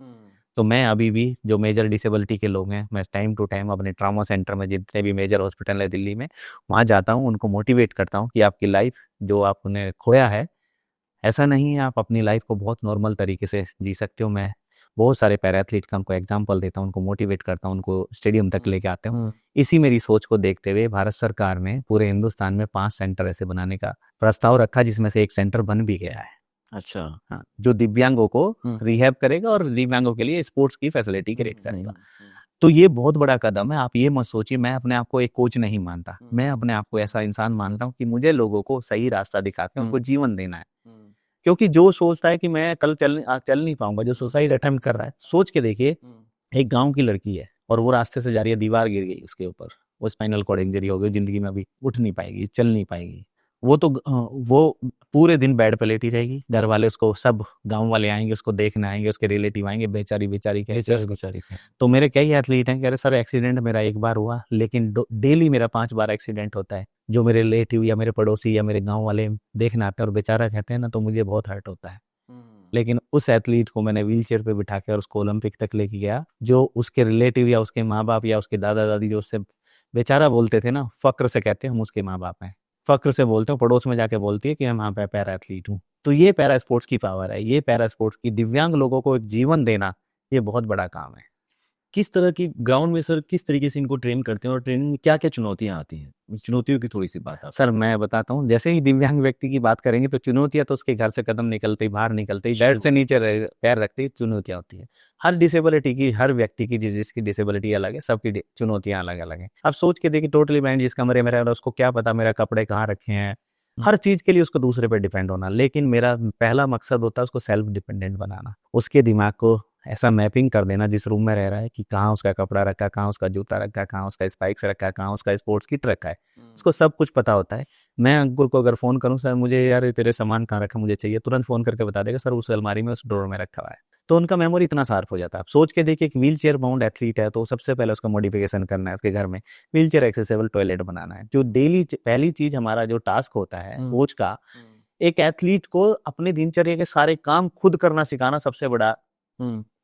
तो मैं अभी भी जो मेजर डिसेबिलिटी के लोग हैं, मैं टाइम टू टाइम अपने ट्रॉमा सेंटर में, जितने भी मेजर हॉस्पिटल है दिल्ली में, वहाँ जाता हूँ, उनको मोटिवेट करता हूँ कि आपकी लाइफ जो आपने खोया है, ऐसा नहीं है, आप अपनी लाइफ को बहुत नॉर्मल तरीके से जी सकते हो। मैं बहुत सारे पैरा एथलीट का उनको एग्जाम्पल देता हूँ, उनको मोटिवेट करता हूँ, उनको स्टेडियम तक लेके आता हूँ। इसी मेरी सोच को देखते हुए भारत सरकार ने पूरे हिंदुस्तान में 5 सेंटर ऐसे बनाने का प्रस्ताव रखा, जिसमें से एक सेंटर बन भी गया है। अच्छा। हाँ, जो दिव्यांगों को हम्म। रिहैब करेगा और दिव्यांगों के लिए स्पोर्ट्स की फैसिलिटी क्रिएट करेगा। तो ये बहुत बड़ा कदम है। आप ये मत सोचिए, मैं अपने आप को एक कोच नहीं मानता, मैं अपने आप को ऐसा इंसान मानता हूँ कि मुझे लोगों को सही रास्ता दिखा के उनको जीवन देना है। क्योंकि जो सोचता है कि मैं कल चल नहीं पाऊंगा, जो सुसाइड अटेम्प्ट कर रहा है, सोच के देखिए, एक गांव की लड़की है और वो रास्ते से जा रही है, दीवार गिर गई उसके ऊपर, वो स्पाइनल कॉर्ड इंजरी हो गई, जिंदगी में अभी उठ नहीं पाएगी, चल नहीं पाएगी। वो तो वो पूरे दिन बेड पे लेटी रहेगी, घर वाले उसको, सब गांव वाले आएंगे, उसको देखने आएंगे, उसके रिलेटिव आएंगे, बेचारी बेचारी बेचारी। तो मेरे कई एथलीट हैं, कह रहे सर एक्सीडेंट मेरा एक बार हुआ, लेकिन डेली मेरा 5 बार एक्सीडेंट होता है। जो मेरे रिलेटिव या मेरे पड़ोसी या मेरे गांव वाले देखने आते हैं और बेचारा कहते हैं ना, तो मुझे बहुत हर्ट होता है। लेकिन उस एथलीट को मैंने व्हील चेयर पे बिठा के और उसको ओलंपिक तक लेके गया, जो उसके रिलेटिव या उसके माँ बाप या उसके दादा दादी जो उससे बेचारा बोलते थे ना, फक्र से कहते हैं हम उसके माँ बाप हैं, फक्र से बोलते हो, पड़ोस में जाके बोलती है कि मैं वहाँ पे पैरा एथलीट हूँ। तो ये पैरा स्पोर्ट्स की पावर है, ये पैरा स्पोर्ट्स की दिव्यांग लोगों को एक जीवन देना, ये बहुत बड़ा काम है। किस तरह की ग्राउंड में सर, किस तरीके से इनको ट्रेन करते हैं और ट्रेनिंग में क्या क्या चुनौतियां आती हैं? चुनौतियों की थोड़ी सी बात आप। सर मैं बताता हूँ, जैसे ही दिव्यांग व्यक्ति की बात करेंगे तो चुनौतियां तो उसके घर से कदम निकलते ही, बाहर निकलते ही, बेड से नीचे पैर रखते ही चुनौतियां होती है। हर डिसेबिलिटी की, हर व्यक्ति की, जिसकी डिसेबिलिटी अलग है, सबकी चुनौतियां अलग अलग है। अब सोच के देखिए, टोटली ब्लाइंड जिस कमरे में रह रहा है, उसको क्या पता मेरा कपड़े कहाँ रखे हैं, हर चीज के लिए उसको दूसरे पर डिपेंड होना। लेकिन मेरा पहला मकसद होता है उसको सेल्फ डिपेंडेंट बनाना, उसके दिमाग को ऐसा मैपिंग कर देना जिस रूम में रह रहा है कि कहाँ उसका कपड़ा रखा है, कहाँ उसका जूता रखा है, कहाँ उसका स्पाइक्स रखा है, कहाँ उसका स्पोर्ट्स किट रखा है, उसको सब कुछ पता होता है। मैं अंकुर को अगर फोन करूं, सर मुझे यार तेरे सामान कहाँ रखा, मुझे चाहिए, तुरंत फोन करके बता देगा सर उस अलमारी में, उस ड्रॉर में रखा हुआ है। तो उनका मेमोरी इतना शार्प हो जाता है। आप सोच के देखिए, एक व्हील चेयर बाउंड एथलीट है, तो सबसे पहले उसका मॉडिफिकेशन करना है, उसके घर में व्हील चेयर एक्सेसिबल टॉयलेट बनाना है। जो डेली पहली चीज हमारा जो टास्क होता है कोच का, एक एथलीट को अपने दिनचर्या के सारे काम खुद करना सिखाना सबसे बड़ा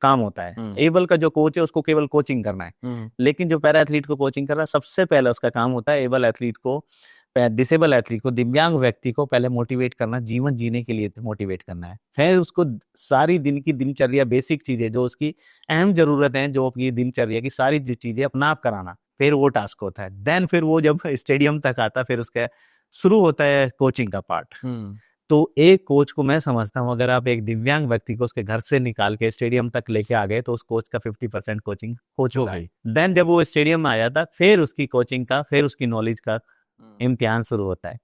काम होता है। एबल का जो कोच है उसको केवल कोचिंग करना है, लेकिन जो पैरा एथलीट को कोचिंग कर रहा है, सबसे पहले उसका काम होता है एबल एथलीट को, डिसेबल एथलीट को, दिव्यांग व्यक्ति को पहले मोटिवेट करना, जीवन जीने के लिए मोटिवेट करना है। फिर उसको सारी दिन की दिनचर्या, बेसिक चीजें जो उसकी अहम जरूरत है, जो अपनी दिनचर्या की सारी चीजें अपना आप कराना, फिर वो टास्क होता है। देन फिर वो जब स्टेडियम तक आता है, फिर उसका शुरू होता है कोचिंग का पार्ट। तो एक कोच को मैं समझता हूँ, अगर आप एक दिव्यांग व्यक्ति को उसके घर से निकाल के स्टेडियम तक लेके आ गए, तो उस कोच का 50% कोचिंग हो चुका है। देन जब वो स्टेडियम में आया था, फिर उसकी कोचिंग का, फिर उसकी नॉलेज का इम्तिहान शुरू होता है।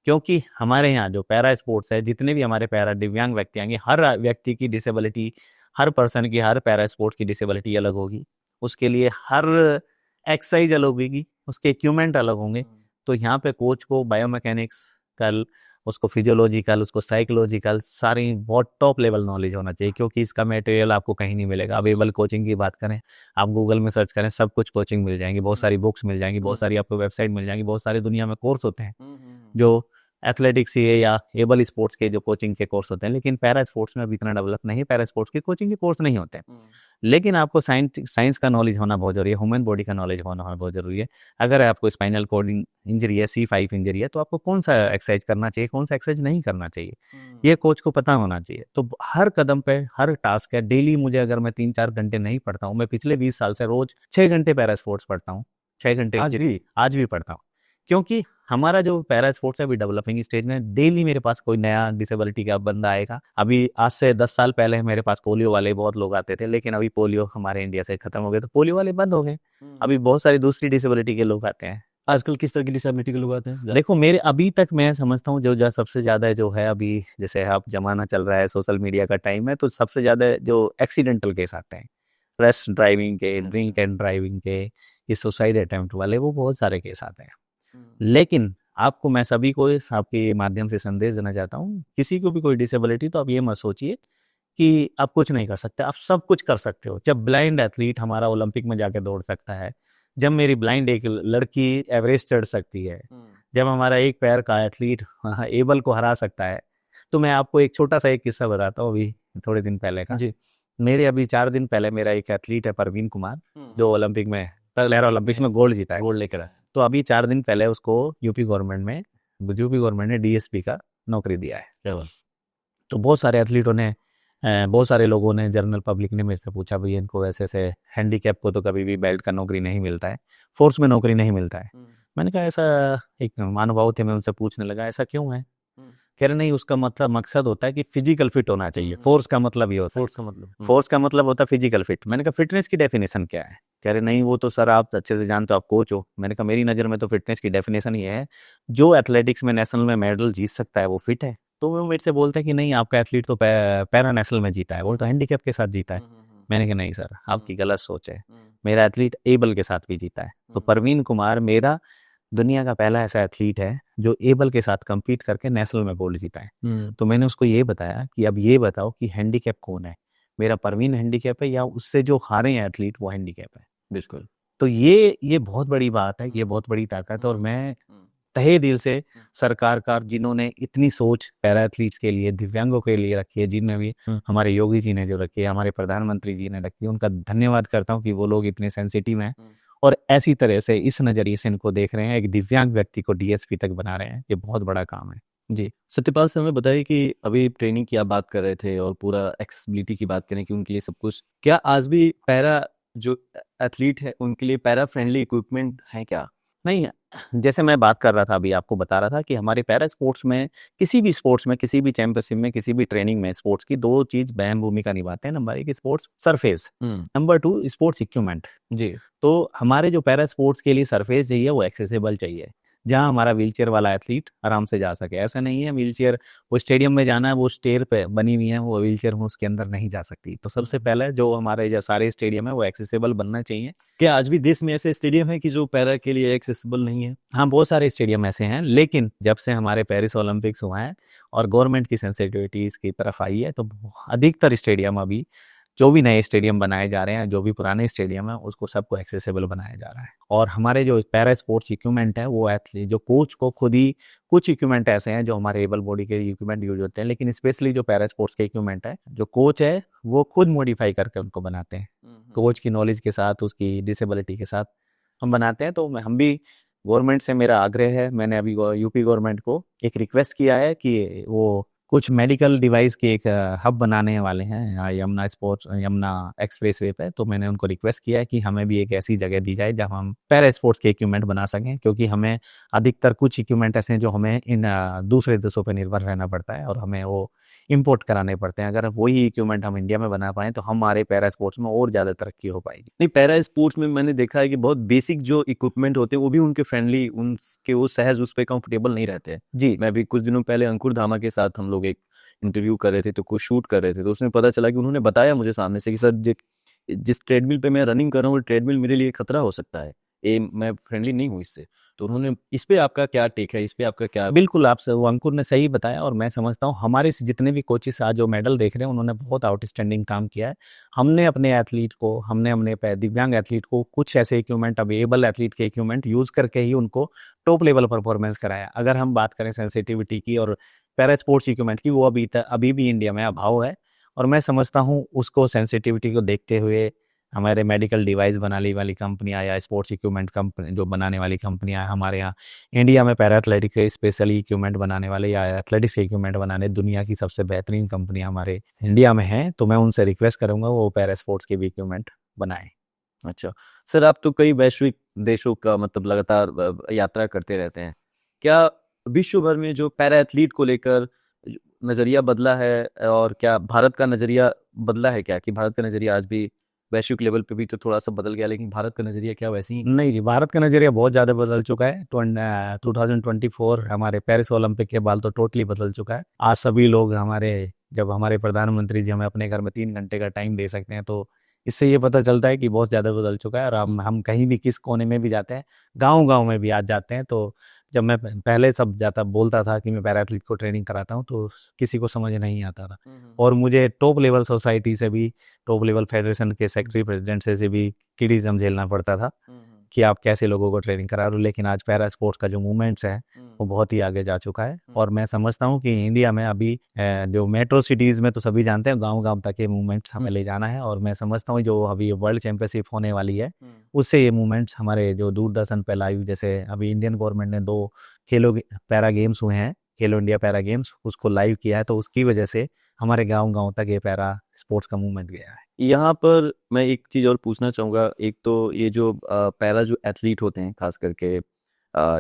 क्योंकि हमारे यहाँ जो पैरा स्पोर्ट्स है, जितने भी हमारे पैरा दिव्यांग व्यक्ति आएंगे, हर व्यक्ति की डिसेबिलिटी, हर पर्सन की, हर पैरा स्पोर्ट्स की डिसेबिलिटी अलग होगी, उसके लिए हर एक्सरसाइज अलग होगी, उसके इक्विपमेंट अलग होंगे। तो यहाँ पे कोच को बायोमैकेनिक्स कल, उसको फिजियोलॉजिकल, उसको साइकोलॉजिकल, सारी बहुत टॉप लेवल नॉलेज होना चाहिए, क्योंकि इसका मटेरियल आपको कहीं नहीं मिलेगा। अब एबल कोचिंग की बात करें, आप गूगल में सर्च करें, सब कुछ कोचिंग मिल जाएंगी, बहुत सारी बुक्स मिल जाएंगी, बहुत सारी आपको वेबसाइट मिल जाएंगी, बहुत सारी दुनिया में कोर्स होते हैं जो एथलेटिक्स ये या एबल स्पोर्ट्स के जो कोचिंग के कोर्स होते हैं। लेकिन पैरा स्पोर्ट्स में अभी इतना डेवलप नहीं है, पैरा स्पोर्ट्स के कोचिंग के कोर्स नहीं होते हैं। लेकिन आपको साइंस का नॉलेज होना बहुत जरूरी है, ह्यूमन बॉडी का नॉलेज होना बहुत जरूरी है। अगर आपको स्पाइनल कॉर्ड इंजरी है, C5 इंजरी है, तो आपको कौन सा एक्सरसाइज करना चाहिए, कौन सा एक्सरसाइज नहीं करना चाहिए, ये कोच को पता होना चाहिए। तो हर कदम पे हर टास्क है। डेली मुझे, अगर मैं 3-4 घंटे नहीं पढ़ता हूँ, मैं पिछले 20 साल से रोज 6 घंटे पैरा स्पोर्ट्स पढ़ता हूँ, 6 घंटे आज भी पढ़ता हूँ। क्योंकि हमारा जो पैरा स्पोर्ट्स है अभी डेवलपिंग स्टेज में, डेली मेरे पास कोई नया डिसेबिलिटी का बंदा आएगा। अभी आज से 10 साल पहले मेरे पास पोलियो वाले बहुत लोग आते थे, लेकिन अभी पोलियो हमारे इंडिया से खत्म हो गए, तो पोलियो वाले बंद हो गए। अभी बहुत सारी दूसरी डिसेबिलिटी के लोग आते हैं। आजकल किस तरह की डिसेबिलिटी के लोग आते हैं? देखो, मेरे अभी तक मैं समझता हूँ जो सबसे ज्यादा जो है, अभी जैसे आप जमाना चल रहा है, सोशल मीडिया का टाइम है, तो सबसे ज्यादा जो एक्सीडेंटल केस आते हैं, रैश ड्राइविंग के, ड्रिंक एंड ड्राइविंग के, ये सुसाइड अटेम्प्ट वाले, वो बहुत सारे केस आते हैं। लेकिन आपको मैं सभी को इस आपके माध्यम से संदेश देना चाहता हूँ, किसी को भी कोई डिसेबिलिटी, तो आप ये मत सोचिए कि आप कुछ नहीं कर सकते, आप सब कुछ कर सकते हो। जब ब्लाइंड एथलीट हमारा ओलंपिक में जाके दौड़ सकता है, जब मेरी ब्लाइंड एक लड़की एवरेस्ट चढ़ सकती है, जब हमारा एक पैर का एथलीट एबल को हरा सकता है, तो मैं आपको एक छोटा सा एक किस्सा बताता हूँ, अभी थोड़े दिन पहले का जी। मेरे अभी 4 दिन पहले मेरा एक एथलीट है परवीन कुमार, जो ओलंपिक में, पैरा ओलंपिक्स में गोल्ड जीता है, गोल्ड लेकर आया। तो अभी 4 दिन पहले उसको यूपी गवर्नमेंट ने DSP का नौकरी दिया है। तो बहुत सारे एथलीटों ने बहुत सारे लोगों ने, जनरल पब्लिक ने मेरे से पूछा भाई इनको ऐसे ऐसे हैंडीकैप को तो कभी भी बेल्ट का नौकरी नहीं मिलता है, फोर्स में नौकरी नहीं मिलता है। मैंने कहा ऐसा, एक महानुभाव थे, मैं उनसे पूछने लगा ऐसा क्यों है। कह रहे नहीं, उसका मतलब मकसद होता है कि फिजिकल फिट होना चाहिए, फोर्स का मतलब ये होता है, फोर्स का मतलब फोर्स का मतलब होता है फिजिकल फिट। मैंने कहा फिटनेस की डेफिनेशन क्या है। कह रहे नहीं वो तो सर आप अच्छे से जानते हो, आप कोच हो। मैंने कहा मेरी नज़र में तो फिटनेस की डेफिनेशन ये है, जो एथलेटिक्स में नेशनल में मेडल जीत सकता है वो फिट है। तो वो मेरे से बोलते हैं कि नहीं आपका एथलीट तो पैरा नेशनल में जीता है, वो तो हैंडीकैप के साथ जीता है। मैंने कहा नहीं सर, आपकी गलत सोच है, मेरा एथलीट एबल के साथ भी जीता है। तो परवीन कुमार मेरा दुनिया का पहला ऐसा एथलीट है जो एबल के साथ compete करके नेशनल में गोल्ड जीता है। तो मैंने उसको ये बताया कि अब ये बताओ कि हैंडीकैप कौन है, मेरा परवीन हैंडीकैप है या उससे जो हारे हैं एथलीट वो हैंडीकैप है। बिल्कुल। तो ये बहुत बड़ी बात है, ये बहुत बड़ी ताकत है। और मैं तहे दिल से सरकार का, जिन्होंने इतनी सोच पैरा एथलीट्स के लिए, दिव्यांगों के लिए रखी है, जिनमें भी हमारे योगी जी ने जो रखी है, हमारे प्रधानमंत्री जी ने रखी है, उनका धन्यवाद करता हूँ कि वो लोग इतने सेंसिटिव हैं और ऐसी तरह से इस नज़रिए से इनको देख रहे हैं, एक दिव्यांग व्यक्ति को डीएसपी तक बना रहे हैं। ये बहुत बड़ा काम है। जी, सत्यपाल से हमें बताइए कि अभी ट्रेनिंग की आप बात कर रहे थे और पूरा एक्सेसिबिलिटी की बात करें कि उनके लिए सब कुछ, क्या आज भी पैरा जो एथलीट है उनके लिए पैरा फ्रेंडली इक्विपमेंट है क्या? नहीं, जैसे मैं बात कर रहा था अभी, आपको बता रहा था कि हमारे पैरा स्पोर्ट्स में, किसी भी स्पोर्ट्स में, किसी भी चैंपियनशिप में, किसी भी ट्रेनिंग में स्पोर्ट्स की दो चीज़ अहम भूमिका निभाते हैं। नंबर एक sports surface, number two sports equipment. जी। तो हमारे जो पैरा स्पोर्ट्स के लिए सरफेस चाहिए वो एक्सेसिबल चाहिए, जहाँ हमारा व्हीलचेयर वाला एथलीट आराम से जा सके। ऐसा नहीं है व्हीलचेयर, वो स्टेडियम में जाना है, वो स्टेयर पे बनी हुई है, वो व्हीलचेयर में उसके अंदर नहीं जा सकती। तो सबसे पहले जो हमारे जो सारे स्टेडियम है वो एक्सेसिबल बनना चाहिए। क्या आज भी देश में ऐसे स्टेडियम है कि जो पैरा के लिए एक्सेसिबल नहीं है? हाँ, बहुत सारे स्टेडियम ऐसे हैं, लेकिन जब से हमारे पेरिस ओलंपिक्स हुआ है और गवर्नमेंट की सेंसिटिविटी इसकी तरफ आई है, तो अधिकतर स्टेडियम अभी, जो भी नए स्टेडियम बनाए जा रहे हैं, जो भी पुराने स्टेडियम है, उसको सबको एक्सेसिबल बनाया जा रहा है। और हमारे जो पैरा स्पोर्ट्स इक्विपमेंट है, वो एथलीट जो कोच को खुद ही, कुछ इक्विपमेंट ऐसे हैं जो हमारे एबल बॉडी के इक्विपमेंट यूज होते हैं, लेकिन स्पेशली जो पैरा स्पोर्ट्स के इक्विपमेंट है, जो कोच है वो खुद मॉडिफाई करके उनको बनाते हैं। कोच की नॉलेज के साथ, उसकी डिसेबिलिटी के साथ हम बनाते हैं। तो हम भी, गवर्नमेंट से मेरा आग्रह है, मैंने अभी यूपी गवर्नमेंट को एक रिक्वेस्ट किया है कि वो कुछ मेडिकल डिवाइस के एक हब बनाने वाले हैं यहाँ यमुना एक्सप्रेस वे पे। तो मैंने उनको रिक्वेस्ट किया है कि हमें भी एक ऐसी जगह दी जाए जहाँ हम पैरा स्पोर्ट्स के इक्विपमेंट बना सकें, क्योंकि हमें अधिकतर कुछ इक्विपमेंट ऐसे हैं जो हमें इन दूसरे देशों पर निर्भर रहना पड़ता है और हमें वो इंपोर्ट कराने पड़ते हैं। अगर वही इक्विपमेंट हम इंडिया में बना पाएँ तो हमारे पैरा स्पोर्ट्स में और ज़्यादा तरक्की हो पाएगी। नहीं, पैरा स्पोर्ट्स में मैंने देखा है कि बहुत बेसिक जो इक्विपमेंट होते हैं वो भी उनके फ्रेंडली, उनके वो सहज उस पर कंफर्टेबल नहीं रहते हैं। जी, मैं भी कुछ दिनों पहले अंकुर धामा के साथ हम लोग एक इंटरव्यू कर रहे थे, तो कुछ शूट कर रहे थे, तो उसमें पता चला कि उन्होंने बताया मुझे सामने से कि सर जिस ट्रेडमिल पे मैं रनिंग कर रहा हूँ वो ट्रेडमिल मेरे लिए खतरा हो सकता है, ये मैं फ्रेंडली नहीं हूँ इससे। तो उन्होंने, इस पे आपका क्या टेक है, इस पे आपका क्या? बिल्कुल, आपसे वो अंकुर ने सही बताया और मैं समझता हूँ हमारे से जितने भी कोचेस आज जो मेडल देख रहे हैं, उन्होंने बहुत आउटस्टैंडिंग काम किया है। हमने अपने एथलीट को, हमने अपने दिव्यांग एथलीट को कुछ ऐसे इक्विपमेंट, अब एबल एथलीट के इक्विपमेंट यूज़ करके ही उनको टॉप लेवल परफॉर्मेंस कराया। अगर हम बात करें सेंसिटिविटी की और पैरा स्पोर्ट्स इक्विपमेंट की, वो अभी भी इंडिया में अभाव है। और मैं समझता हूँ उसको, सेंसिटिविटी को देखते हुए हमारे मेडिकल डिवाइस बनाने वाली कंपनियां या स्पोर्ट्स इक्विपमेंट कंपनी जो बनाने वाली कंपनियां हमारे यहाँ इंडिया में पैरा एथलेटिक्स के स्पेशली इक्विपमेंट बनाने वाले या एथलेटिक्स के इक्विपमेंट बनाने, दुनिया की सबसे बेहतरीन कंपनियां हमारे इंडिया में हैं। तो मैं उनसे रिक्वेस्ट करूंगा वो पैरा स्पोर्ट्स के भी इक्विपमेंट बनाएं। अच्छा सर, आप तो कई वैश्विक देशों का मतलब लगातार यात्रा करते रहते हैं, क्या विश्व भर में जो पैरा एथलीट को लेकर नज़रिया बदला है, और क्या भारत का नज़रिया बदला है क्या, कि भारत का नज़रिया आज भी वैश्विक लेवल पे भी तो थोड़ा सा बदल गया, लेकिन भारत का नज़रिया क्या वैसे ही? नहीं जी, भारत का नज़रिया बहुत ज़्यादा बदल चुका है। 2024 हमारे पेरिस ओलंपिक के बाद तो टोटली बदल चुका है। आज सभी लोग जब हमारे प्रधानमंत्री जी हमें अपने घर में 3 घंटे का टाइम दे सकते हैं, तो इससे ये पता चलता है कि बहुत ज़्यादा बदल चुका है। और हम कहीं भी, किस कोने में भी जाते हैं, गाँव-गाँव में भी आज जाते हैं, तो जब मैं पहले सब जाता बोलता था कि मैं पैरा एथलीट को ट्रेनिंग कराता हूँ, तो किसी को समझ नहीं आता था। और मुझे टॉप लेवल सोसाइटी से भी, टॉप लेवल फेडरेशन के सेक्रेटरी प्रेसिडेंट से भी क्रिटिसिज्म झेलना पड़ता था कि आप कैसे लोगों को ट्रेनिंग करा रहे हो। लेकिन आज पैरा स्पोर्ट्स का जो मूवमेंट्स है वो बहुत ही आगे जा चुका है। और मैं समझता हूँ कि इंडिया में अभी जो मेट्रो सिटीज़ में तो सभी जानते हैं, गांव-गांव तक ये मूवमेंट्स हमें ले जाना है। और मैं समझता हूँ जो अभी वर्ल्ड चैंपियनशिप होने वाली है, उससे ये मूवमेंट्स हमारे जो दूरदर्शन पे लाइव, जैसे अभी इंडियन गवर्नमेंट ने 2 पैरा गेम्स हुए हैं, खेलो इंडिया पैरा गेम्स, उसको लाइव किया है, तो उसकी वजह से हमारे गांव-गांव तक ये पैरा स्पोर्ट्स का मूवमेंट गया है। यहाँ पर मैं एक चीज़ और पूछना चाहूँगा, एक तो ये जो पैरा जो एथलीट होते हैं खास करके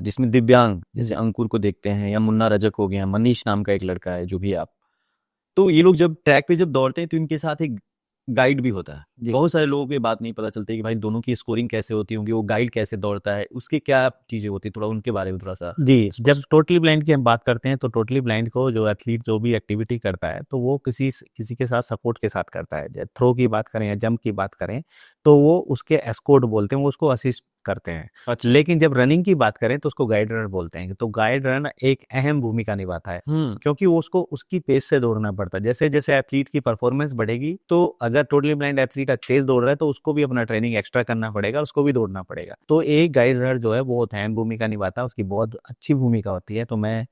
जिसमें दिव्यांग, जैसे अंकुर को देखते हैं या मुन्ना रजक हो गया, मनीष नाम का एक लड़का है जो भी आप, तो ये लोग जब ट्रैक पे जब दौड़ते हैं तो इनके साथ एक गाइड भी होता है। बहुत सारे लोगों को ये बात नहीं पता चलती कि भाई दोनों की स्कोरिंग कैसे होती होंगी, वो गाइड कैसे दौड़ता है, उसकी क्या चीज़ें होती है, थोड़ा उनके बारे में थोड़ा सा। जी, जब टोटली ब्लाइंड की हम बात करते हैं तो टोटली ब्लाइंड को जो एथलीट जो भी एक्टिविटी करता है तो वो किसी के साथ सपोर्ट के साथ करता है। थ्रो की बात करें या जंप की बात करें तो वो उसके एस्कॉर्ट बोलते हैं, वो उसको असिस्ट करते हैं। अच्छा। लेकिन जब रनिंग की बात करें तो उसको गाइड रनर बोलते हैं। तो गाइड रनर एक अहम भूमिका निभाता है क्योंकि वो उसको उसकी पेस से दौड़ना पड़ता है। जैसे जैसे एथलीट की परफॉर्मेंस बढ़ेगी तो अगर टोटली ब्लाइंड एथलीट तेज दौड़ रहा है तो उसको भी अपना ट्रेनिंग एक्स्ट्रा करना पड़ेगा, उसको भी दौड़ना पड़ेगा। तो एक गाइड रनर जो है वो अहम भूमिका निभाता है, उसकी बहुत अच्छी भूमिका होती है। तो मैं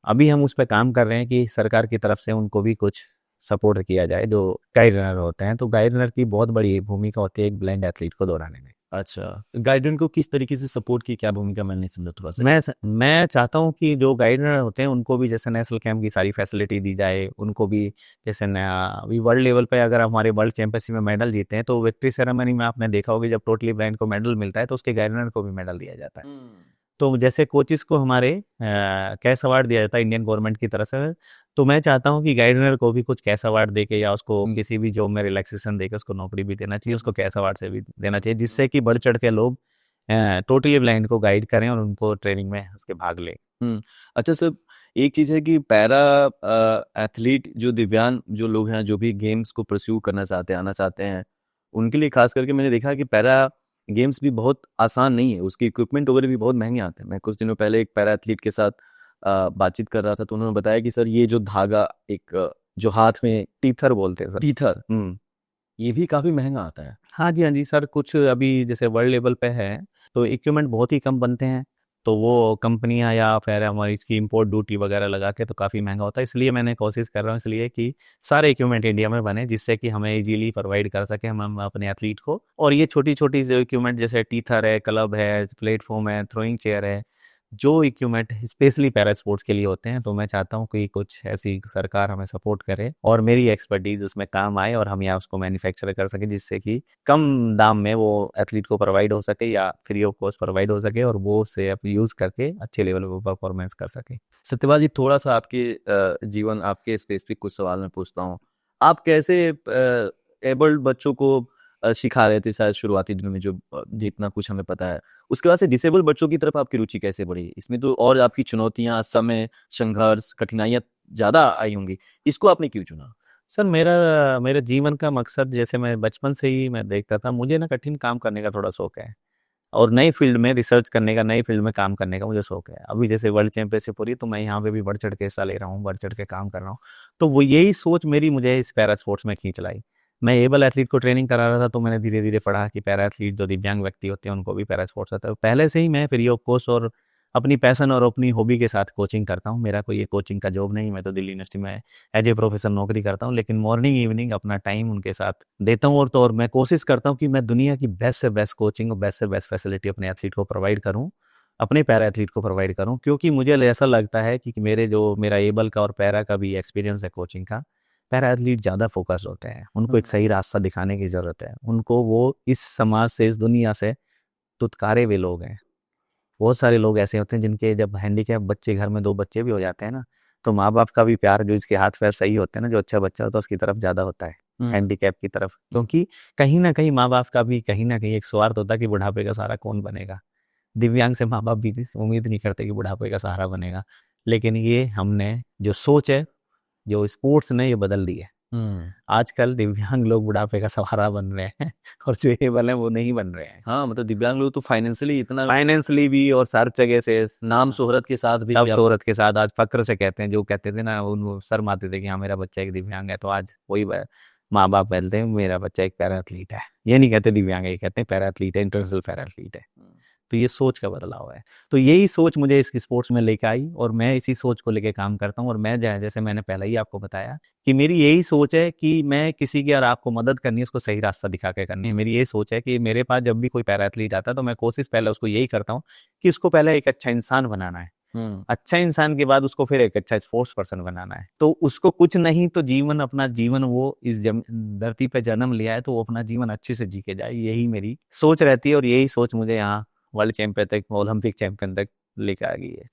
अभी हम उस पर काम कर रहे हैं कि सरकार की तरफ से उनको भी कुछ सपोर्ट किया जाए जो गाइड रनर होते हैं। तो गाइड रनर की बहुत बड़ी भूमिका होती है एक ब्लाइंड एथलीट को दौड़ाने में। अच्छा, गाइडेंस को किस तरीके से सपोर्ट की क्या भूमिका, मैं नहीं समझा थोड़ा सा। मैं चाहता हूँ कि जो गाइडर होते हैं उनको भी जैसे नेशनल कैंप की सारी फैसिलिटी दी जाए, उनको भी जैसे अभी वर्ल्ड लेवल पे अगर हमारे वर्ल्ड चैंपियनशिप में मेडल जीते हैं तो विक्ट्री सेरेमनी में आपने देखा होगा जब टोटली ब्लाइंड को मेडल मिलता है तो उसके गाइडर को भी मेडल दिया जाता है। तो जैसे कोचिस को हमारे कैश अवार्ड दिया जाता है इंडियन गवर्नमेंट की तरफ से, तो मैं चाहता हूँ कि गाइडर को भी कुछ कैश अवार्ड देके या उसको किसी भी जॉब में रिलैक्सेशन देके उसको नौकरी भी देना चाहिए, उसको कैश अवार्ड से भी देना चाहिए, जिससे कि बढ़ चढ़ के लोग टोटली ब्लाइंड को गाइड करें और उनको ट्रेनिंग में उसके भाग लें। अच्छा सर, एक चीज़ है कि पैरा एथलीट जो दिव्यांग जो लोग हैं, जो भी गेम्स को परस्यू करना चाहते हैं, आना चाहते हैं, उनके लिए खास करके मैंने देखा कि पैरा गेम्स भी बहुत आसान नहीं है, उसके इक्विपमेंट वगैरह भी बहुत महंगे आते हैं। मैं कुछ दिनों पहले एक पैरा एथलीट के साथ बातचीत कर रहा था तो उन्होंने बताया कि सर ये जो धागा एक जो हाथ में टीथर बोलते हैं सर। टीथर, ये भी काफ़ी महंगा आता है। हाँ जी सर, कुछ अभी जैसे वर्ल्ड लेवल पे है तो इक्विपमेंट बहुत ही कम बनते हैं, तो वो कंपनियां या फिर हमारी इसकी इंपोर्ट ड्यूटी वगैरह लगा के तो काफ़ी महंगा होता है। इसलिए मैंने कोशिश कर रहा हूँ इसलिए कि सारे इक्विपमेंट इंडिया में बने जिससे कि हमें इजीली प्रोवाइड कर सके हम अपने एथलीट को। और ये छोटी छोटी जो इक्विपमेंट जैसे टीथर है, क्लब है, प्लेटफॉर्म है, थ्रोइंग चेयर है, जो इक्विपमेंट स्पेशली पैरा स्पोर्ट्स के लिए होते हैं, तो मैं चाहता हूँ कि कुछ ऐसी सरकार हमें सपोर्ट करे और मेरी एक्सपर्टीज उसमें काम आए और हम यहाँ उसको मैन्युफैक्चर कर सके जिससे कि कम दाम में वो एथलीट को प्रोवाइड हो सके या फ्री ऑफ कॉस्ट प्रोवाइड हो सके और वो उसे यूज़ करके अच्छे लेवल पर परफॉर्मेंस कर सके। सत्यपाल जी, थोड़ा सा आपके जीवन, आपके स्पेसिफिक कुछ सवाल मैं पूछता हूँ। आप कैसे एबल्ड बच्चों को सिखा रहे थे शायद शुरुआती दिनों में, जो जितना कुछ हमें पता है, उसके बाद से डिसेबल बच्चों की तरफ आपकी रुचि कैसे बढ़ी? इसमें तो और आपकी चुनौतियाँ, समय, संघर्ष, कठिनाइयाँ ज़्यादा आई होंगी, इसको आपने क्यों चुना? सर मेरे जीवन का मकसद जैसे मैं बचपन से ही मैं देखता था, मुझे ना कठिन काम करने का थोड़ा शौक है और नई फील्ड में रिसर्च करने का, नई फील्ड में काम करने का मुझे शौक है। अभी जैसे वर्ल्ड चैंपियनशिप हो रही है तो मैं यहाँ पे भी बढ़ चढ़ के हिस्सा ले रहा हूँ, बढ़ चढ़ के काम कर रहा हूँ। तो वो यही सोच मेरी मुझे इस पैरा स्पोर्ट्स में खींच लाई। मैं एबल एथलीट को ट्रेनिंग करा रहा था तो मैंने धीरे धीरे पढ़ा कि पैरा एथलीट जो दिव्यांग व्यक्ति होते हैं उनको भी पैरा स्पोर्ट्स आता है। पहले से ही मैं फ्री ऑफ कॉस्ट और अपनी पैशन और अपनी हॉबी के साथ कोचिंग करता हूँ। मेरा कोई ये कोचिंग का जॉब नहीं, मैं तो दिल्ली यूनिवर्सिटी में एज ए प्रोफेसर नौकरी करता हूँ, लेकिन मॉर्निंग इवनिंग अपना टाइम उनके साथ देता हूँ। और मैं कोशिश करता हूँ कि मैं दुनिया की बेस्ट से बेस्ट कोचिंग और बेस्ट से बेस्ट फैसिलिटी अपने एथलीट को प्रोवाइड करूँ, अपने पैरा एथलीट को प्रोवाइड करूँ, क्योंकि मुझे ऐसा लगता है कि मेरा एबल का और पैरा का भी एक्सपीरियंस है कोचिंग का। पैरा एथलीट ज़्यादा फोकस होते हैं, उनको एक सही रास्ता दिखाने की ज़रूरत है। उनको वो इस समाज से, इस दुनिया से तुतकारे हुए लोग हैं। बहुत सारे लोग ऐसे होते हैं जिनके जब हैंडीकैप बच्चे, घर में 2 बच्चे भी हो जाते हैं ना, तो माँ बाप का भी प्यार, जो इसके हाथ पैर सही होते हैं ना, जो अच्छा बच्चा होता है उसकी तरफ ज़्यादा होता है हैंडीकैप की तरफ, क्योंकि कहीं ना कहीं माँ बाप का भी कहीं ना कहीं एक स्वार्थ होता है कि बुढ़ापे का सहारा कौन बनेगा। दिव्यांग से माँ बाप भी उम्मीद नहीं करते कि बुढ़ापे का सहारा बनेगा, लेकिन ये हमने जो सोच है, जो स्पोर्ट्स ने ये बदल दी है। आजकल दिव्यांग लोग बुढ़ापे का सहारा बन रहे हैं और जो एबल है वो नहीं बन रहे हैं। हाँ, मतलब दिव्यांग लोग तो फाइनेंशियली भी और हर जगह से नाम शोहरत के साथ भी सब शोहरत के साथ आज फक्र से कहते हैं, जो कहते थे ना, उन शर्म आते थे कि हाँ मेरा बच्चा एक दिव्यांग है, तो आज वही माँ बाप बोलते हैं मेरा बच्चा एक पैरा एथलीट है। ये नहीं कहते दिव्यांग है, ये कहते हैं पैरा एथलीट है, इंटरनेशनल पैरा एथलीट है। तो ये सोच का बदलाव है। तो यही सोच मुझे इस स्पोर्ट्स में लेकर आई और मैं इसी सोच को लेकर काम करता हूँ। और मैं जैसे मैंने पहले ही आपको बताया कि मेरी यही सोच है कि मैं किसी की, अगर आपको मदद करनी है उसको सही रास्ता दिखा के करनी है। मेरी यही सोच है कि मेरे पास जब भी कोई पैरा एथलीट आता है तो मैं कोशिश पहले उसको यही करता हूँ कि उसको पहले एक अच्छा इंसान बनाना है। अच्छा इंसान के बाद उसको फिर एक अच्छा स्पोर्ट्स पर्सन बनाना है। तो उसको कुछ नहीं तो जीवन, अपना जीवन वो इस धरती पे जन्म लिया है तो वो अपना जीवन अच्छे से जी के जाए, यही मेरी सोच रहती है। और यही सोच मुझे यहाँ वर्ल्ड चैंपियन तक, ओलंपिक चैंपियन तक लेकर आ गई है।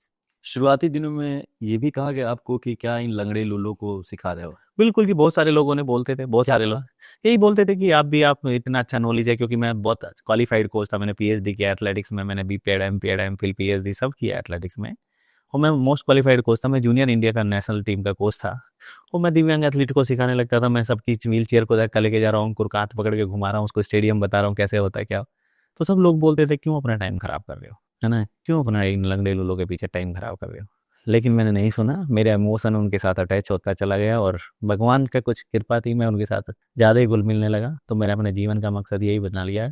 शुरुआती दिनों में ये भी कहा गया आपको कि क्या इन लंगड़े लूलों को सिखा रहे हो? बिल्कुल जी, बहुत सारे लोगों ने बोलते थे, बहुत क्या सारे लोग यही बोलते थे कि आप इतना अच्छा नॉलेज है, क्योंकि मैं बहुत क्वालिफाइड कोच था। मैंने पीएचडी किया एथलेटिक्स में, मैंने बीपीएड एमपीएड फिर पीएचडी सब किया एथलेटिक्स में। और मैं मोस्ट क्वालिफाइड कोच था। मैं जूनियर इंडिया का नेशनल टीम का कोच था। और मैं दिव्यांग एथलीट को सिखाने लगता था। मैं सबकी व्हील चेयर को धक्का लेके जा रहा हूँ, उनको हाथ पकड़ के घुमा रहा हूँ, उसको स्टेडियम बता रहा हूँ कैसे होता है क्या। तो सब लोग बोलते थे क्यों अपना टाइम खराब कर रहे हो, है ना, क्यों अपना इन लंगड़े लूलों के पीछे टाइम खराब कर रहे हो। लेकिन मैंने नहीं सुना, मेरा इमोशन उनके साथ अटैच होता चला गया और भगवान का कुछ कृपा थी, मैं उनके साथ ज़्यादा ही घुल मिलने लगा। तो मैंने अपने जीवन का मकसद यही बना लिया है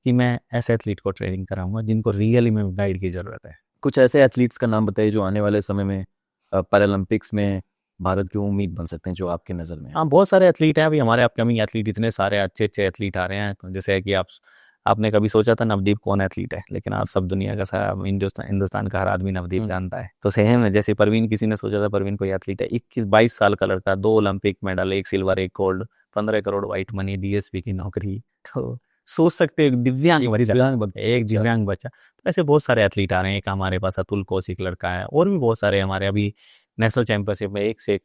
कि मैं ऐसे एथलीट को ट्रेनिंग कराऊंगा जिनको रियली में गाइड की ज़रूरत है। कुछ ऐसे एथलीट्स का नाम बताइए जो आने वाले समय में पैरालंपिक्स में भारत की उम्मीद बन सकते हैं, जो आपके नज़र में है। हाँ, बहुत सारे एथलीट हैं अभी हमारे अपकमिंग एथलीट, इतने सारे अच्छे अच्छे एथलीट आ रहे हैं। तो जैसे कि आपने कभी सोचा था नवदीप कौन एथलीट है, लेकिन आप सब दुनिया का सारा हिंदुस्तान का हर आदमी नवदीप जानता है। तो सेम है, जैसे परवीन, किसी ने सोचा था परवीन कोई एथलीट है। 21-22 साल का लड़का, 2 Olympic medal, 1 silver 1 gold, 15 crore white money, DSP की नौकरी। तो सोच सकते हो, एक दिव्यांग बच्चा। तो ऐसे बहुत सारे एथलीट आ रहे हैं। एक हमारे पास अतुल कौशिक लड़का है, और भी बहुत सारे हमारे अभी नेशनल चैंपियनशिप में एक से एक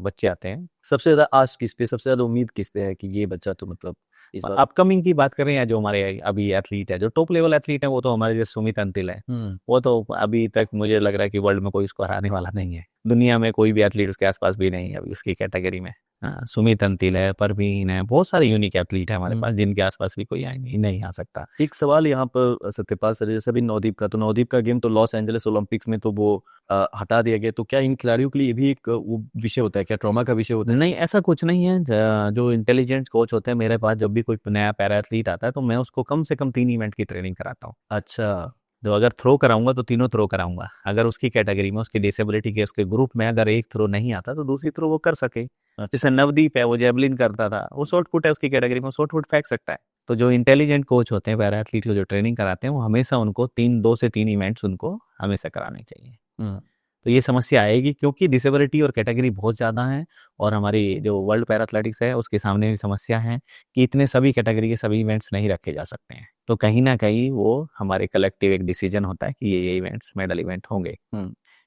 बच्चे आते हैं। सबसे ज़्यादा आश किस पे, सबसे ज़्यादा उम्मीद किस पे है कि ये बच्चा तो मतलब इस बार अपकमिंग की बात करें या जो हमारे अभी एथलीट है, जो टॉप लेवल एथलीट है, वो तो हमारे जैसे सुमित अंतिल है। वो तो अभी तक मुझे लग रहा है कि वर्ल्ड में कोई उसको हराने वाला नहीं है। दुनिया में कोई भी एथलीट उसके आसपास भी नहीं है अभी उसकी कैटेगरी में। हाँ, सुमित अंतिल है, परवीन है, बहुत सारे यूनिक एथलीट है हमारे पास जिनके आसपास भी कोई नहीं आ सकता। एक सवाल यहाँ पर सत्यपाल सर, जैसे भी नवदीप का, तो नवदीप का गेम तो लॉस एंजलिस ओलंपिक्स में तो वो हटा दिया गया। तो क्या इन खिलाड़ियों के लिए ये भी एक वो विषय होता है, क्या ट्रॉमा का विषय होता है? नहीं, ऐसा कुछ नहीं है। जो इंटेलिजेंट कोच होते हैं मेरे पास, जब भी कोई नया पैरा एथलीट आता है तो मैं उसको कम से कम 3 इवेंट की ट्रेनिंग कराता हूँ। अच्छा। तो अगर थ्रो कराऊंगा तो तीनों थ्रो कराऊंगा। अगर उसकी कैटेगरी में, उसकी डिसेबिलिटी के उसके ग्रुप में अगर एक थ्रो नहीं आता तो दूसरी थ्रो वो कर सके। जैसे नवदीप है, वो जेवलिन करता था, वो शॉर्ट पुट है उसकी कैटेगरी में, शॉर्ट पुट फेंक सकता है। तो जो इंटेलिजेंट कोच होते हैं पैरा एथलीट को जो ट्रेनिंग कराते हैं, वो हमेशा उनको 2 से 3 इवेंट्स उनको हमेशा कराने चाहिए। तो ये समस्या आएगी क्योंकि डिसेबिलिटी और कैटेगरी बहुत ज़्यादा है। और हमारी जो वर्ल्ड पैरा एथलेटिक्स है उसके सामने भी समस्या है कि इतने सभी कैटेगरी के सभी इवेंट्स नहीं रखे जा सकते हैं। तो कहीं ना कहीं वो हमारे कलेक्टिव एक डिसीजन होता है कि ये इवेंट्स मेडल इवेंट होंगे।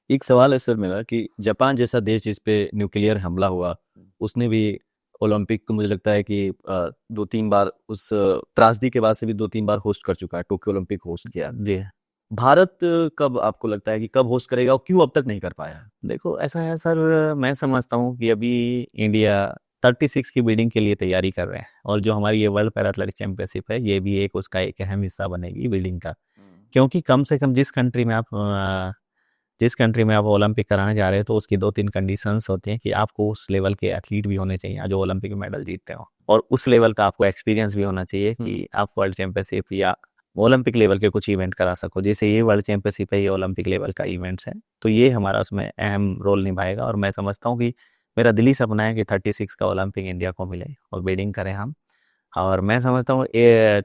एक सवाल है सर मेरा कि जापान जैसा देश जिस पे न्यूक्लियर हमला हुआ, उसने भी ओलंपिक को मुझे लगता है कि 2-3 बार उस त्रासदी के बाद से भी 2-3 बार होस्ट कर चुका है, टोक्यो ओलंपिक होस्ट किया। जी, भारत कब आपको लगता है कि कब होस्ट करेगा और क्यों अब तक नहीं कर पाया? देखो ऐसा है सर, मैं समझता हूँ कि अभी इंडिया 36 की बिल्डिंग के लिए तैयारी कर रहे हैं। और जो हमारी ये वर्ल्ड पैरा एथलेटिक्स चैंपियनशिप है, ये भी एक उसका एक अहम हिस्सा बनेगी बिल्डिंग का। क्योंकि कम से कम जिस कंट्री में आप ओलंपिक कराने जा रहे हैं तो उसकी 2-3 कंडीशंस होती हैं कि आपको उस लेवल के एथलीट भी होने चाहिए जो ओलंपिक में मेडल जीतते हो, और उस लेवल का आपको एक्सपीरियंस भी होना चाहिए कि आप वर्ल्ड चैंपियनशिप या ओलंपिक लेवल के कुछ इवेंट करा सको। जैसे ये वर्ल्ड चैंपियनशिप है, ये ओलंपिक लेवल का इवेंट्स है, तो ये हमारा उसमें अहम रोल निभाएगा। और मैं समझता हूँ कि मेरा दिली सपना है कि 36 का ओलंपिक इंडिया को मिले और बिडिंग करें हम। और मैं समझता हूँ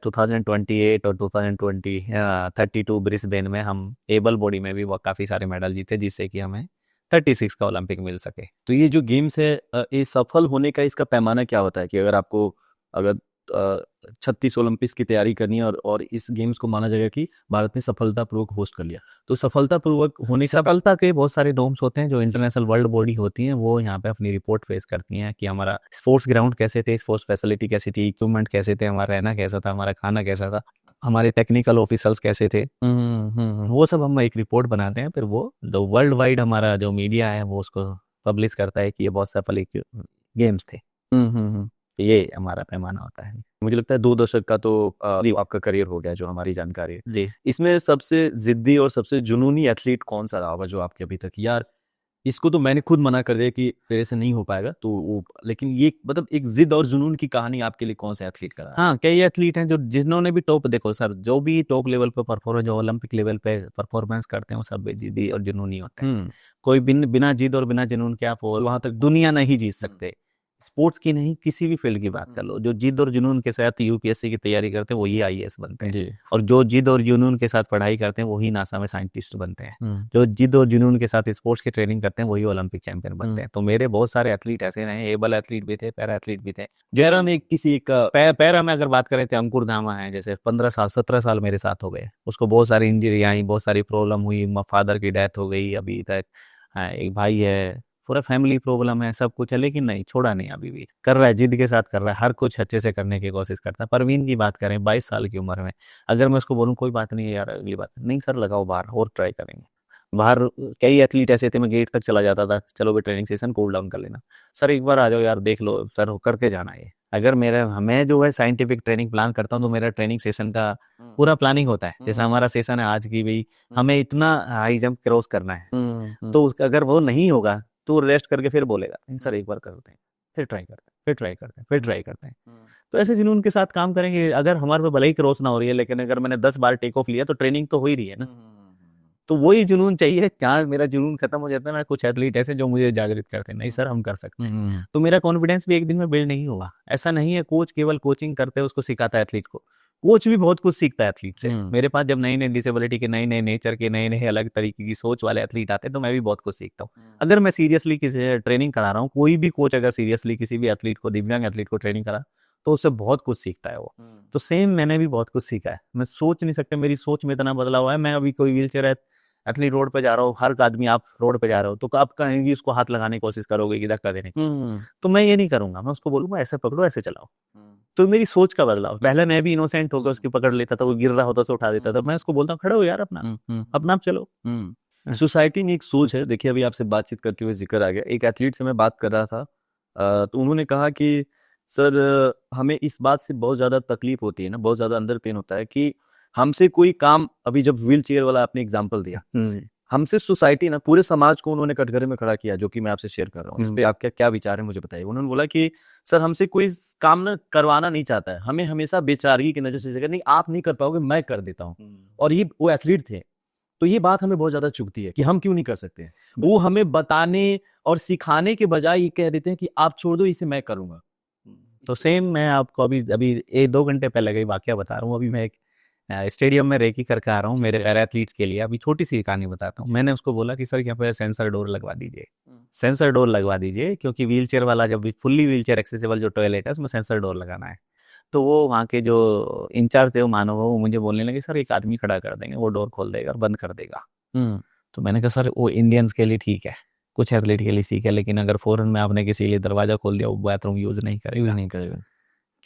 2028 और 2032 ब्रिस्बेन में हम एबल बॉडी में भी वो काफ़ी सारे मेडल जीते, जिससे कि हमें 36 का ओलंपिक मिल सके। तो ये जो गेम्स है, ये सफल होने का इसका पैमाना क्या होता है कि अगर आपको अगर 36 ओलंपिक्स की तैयारी करनी है और इस गेम्स को माना जाएगा कि भारत ने सफलतापूर्वक होस्ट कर लिया, तो सफलतापूर्वक होने का सफलता के बहुत सारे नॉर्म्स होते हैं जो इंटरनेशनल वर्ल्ड बॉडी होती हैं, वो यहाँ पे अपनी रिपोर्ट पेश करती हैं कि हमारा स्पोर्ट्स ग्राउंड कैसे थे, स्पोर्ट्स फैसिलिटी कैसी थी, इक्विपमेंट कैसे थे, हमारा रहना कैसा था, हमारा खाना कैसा था, हमारे टेक्निकल ऑफिसर्स कैसे थे। वो सब हम एक रिपोर्ट बनाते हैं, फिर वो जो वर्ल्ड वाइड हमारा जो मीडिया है वो उसको पब्लिश करता है कि ये बहुत सफल गेम्स थे। तो ये हमारा पैमाना होता है। मुझे लगता है 2 दशक का तो आपका करियर हो गया, जो हमारी जानकारी है। जी, इसमें सबसे जिद्दी और सबसे जुनूनी एथलीट कौन सा रहा होगा जो आपके अभी तक, यार इसको तो मैंने खुद मना कर दिया कि तेरे से नहीं हो पाएगा, तो वो, लेकिन ये मतलब एक जिद और जुनून की कहानी आपके लिए कौन सा एथलीट का रहा? हाँ, कई एथलीट हैं जो जिन्होंने भी टॉप, देखो सर, जो भी टॉप लेवल पे परफॉर्मेंस, जो ओलंपिक लेवल पे परफॉर्मेंस करते हैं, वो सब जिद्दी और जुनूनी होते हैं। कोई बिना जिद और बिना जुनून के आप वहां तक दुनिया नहीं जीत सकते। स्पोर्ट्स की नहीं, किसी भी फील्ड की बात कर लो, जो जिद और जुनून के साथ यूपीएससी की तैयारी करते हैं वही आईएएस बनते हैं, जी। और जो जिद और जुनून के साथ पढ़ाई करते हैं वही नासा में साइंटिस्ट बनते हैं, हम्म। जो जिद और जुनून के साथ स्पोर्ट्स की ट्रेनिंग करते हैं वही ओलंपिक चैंपियन बनते हम्म। हैं। तो मेरे बहुत सारे एथलीट ऐसे रहे, एबल एथलीट भी थे, पैरा एथलीट भी थे। जयराम एक किसी एक का पैरा में अगर बात करें तो अंकुर धामा है, जैसे 15 साल 17 साल मेरे साथ हो गए, उसको बहुत सारी इंजरी आई, बहुत सारी प्रॉब्लम हुई, फादर की डेथ हो गई अभी तक, हाँ, एक भाई है, पूरा फैमिली प्रॉब्लम है, सब कुछ है, लेकिन नहीं छोड़ा नहीं, अभी भी कर रहा है, जिद के साथ कर रहा है, हर कुछ अच्छे से करने की कोशिश करता है। परवीन की बात करें 22 साल की उम्र में, अगर मैं उसको बोलूँ कोई बात नहीं है यार, अगली बात नहीं सर, लगाओ बाहर और ट्राई करेंगे। बाहर कई एथलीट ऐसे थे, मैं गेट तक चला जाता था, चलो भाई ट्रेनिंग सेशन कूल डाउन कर लेना, सर एक बार आ जाओ यार देख लो सर, हो करके जाना है। अगर मेरा मैं जो है साइंटिफिक ट्रेनिंग प्लान करता हूँ तो मेरा ट्रेनिंग सेशन का पूरा प्लानिंग होता है। जैसे हमारा सेशन है आज की, भाई हमें इतना हाई जंप क्रॉस करना है, तो उसका अगर वो नहीं होगा तो रेस्ट करके फिर बोलेगा नहीं सर एक बार करते हैं, फिर ट्राई करते हैं, फिर ट्राई करते हैं, फिर ट्राई करते हैं। तो ऐसे जुनून के साथ काम करेंगे, अगर हमारे पे भले ही क्रॉस ना हो रही है, लेकिन अगर मैंने 10 बार टेक ऑफ लिया तो ट्रेनिंग तो हो ही रही है ना। तो वही जुनून चाहिए, जहाँ मेरा जुनून खत्म हो जाता है ना, कुछ एथलीट ऐसे जो मुझे जागृत करते हैं, नहीं सर हम कर सकते हैं, तो मेरा कॉन्फिडेंस भी एक दिन में बिल्ड नहीं होगा। ऐसा नहीं है कोच केवल कोचिंग करते हैं उसको सिखाता है एथलीट को, कोच भी बहुत कुछ सीखता है एथलीट से। मेरे पास जब नई नई डिसेबिलिटी के, नए नए नेचर के, नए नए अलग तरीके की सोच वाले एथलीट आते हैं तो मैं भी बहुत कुछ सीखता हूँ। अगर मैं सीरियसली किसी ट्रेनिंग करा रहा हूँ, कोई भी कोच अगर सीरियसली किसी भी एथलीट को, दिव्यांग एथलीट को ट्रेनिंग करा, तो उससे बहुत कुछ सीखता है वो। तो सेम मैंने भी बहुत कुछ सीखा है, मैं सोच नहीं सकते, मेरी सोच में इतना बदलाव है। मैं अभी कोई व्हील चेयर एथलीट रोड पे जा रहा हूँ, हर आदमी, आप रोड पे जा रहे हो तो आप कहेंगे उसको हाथ लगाने की कोशिश करोगे कि धक्का देने की, तो मैं ये नहीं करूंगा, मैं उसको बोलूंगा ऐसे पकड़ो ऐसे चलाओ। तो मेरी सोच का बदलाव, पहले मैं भी इनोसेंट होकर उसकी पकड़ लेता था, वो गिर रहा होता तो उठा देता था, मैं उसको बोलता हूँ खड़े हो यार, अपना अपना आप चलो। सोसाइटी में एक सोच है, देखिए अभी आपसे बातचीत करते हुए जिक्र आ गया, एक एथलीट से मैं बात कर रहा था, तो उन्होंने कहा कि सर हमें इस बात से बहुत ज़्यादा तकलीफ होती है ना, बहुत ज़्यादा अंदर पेन होता है कि हमसे कोई काम, अभी जब व्हील चेयर वाला आपने एग्जाम्पल दिया, हमसे सोसाइटी ना, पूरे समाज को उन्होंने कटघरे में खड़ा किया, जो कि मैं आपसे शेयर कर रहा हूँ, इस पे आपका क्या विचार है मुझे बताइए। उन्होंने बोला कि सर हमसे कोई काम ना करवाना नहीं चाहता है, हमें हमेशा बेचारगी की नजर से देखा, नहीं आप नहीं कर पाओगे मैं कर देता हूँ। और ये वो एथलीट थे, तो ये बात हमें बहुत ज्यादा चुभती है कि हम क्यों नहीं कर सकते। वो हमें बताने और सिखाने के बजाय ये कह देते हैं कि आप छोड़ दो, इसे मैं करूंगा। तो सेम मैं आपको अभी अभी 1-2 घंटे पहले का ही वाकया बता रहा हूँ। अभी मैं एक स्टेडियम में रेकी करके आ रहा हूँ मेरे पैरा एथलीट्स के लिए। अभी छोटी सी कहानी बताता हूँ। मैंने उसको बोला कि सर यहाँ पे सेंसर डोर लगवा दीजिए, सेंसर डोर लगवा दीजिए, क्योंकि व्हील चेयर वाला, जब फुल्ली व्हील चेयर एक्सेसिबल जो टॉयलेट है उसमें सेंसर डोर लगाना है। तो वो वहाँ के जो इंचार्ज थे, वो मानो वो मुझे बोलने लगे सर एक आदमी खड़ा कर देंगे, वो डोर खोल देगा और बंद कर देगा। तो मैंने कहा सर वो इंडियंस के लिए ठीक है, कुछ एथलीट के लिए ठीक है, लेकिन अगर फॉरेन में आपने किसी के लिए दरवाजा खोल दिया, वो बाथरूम यूज नहीं करेगा,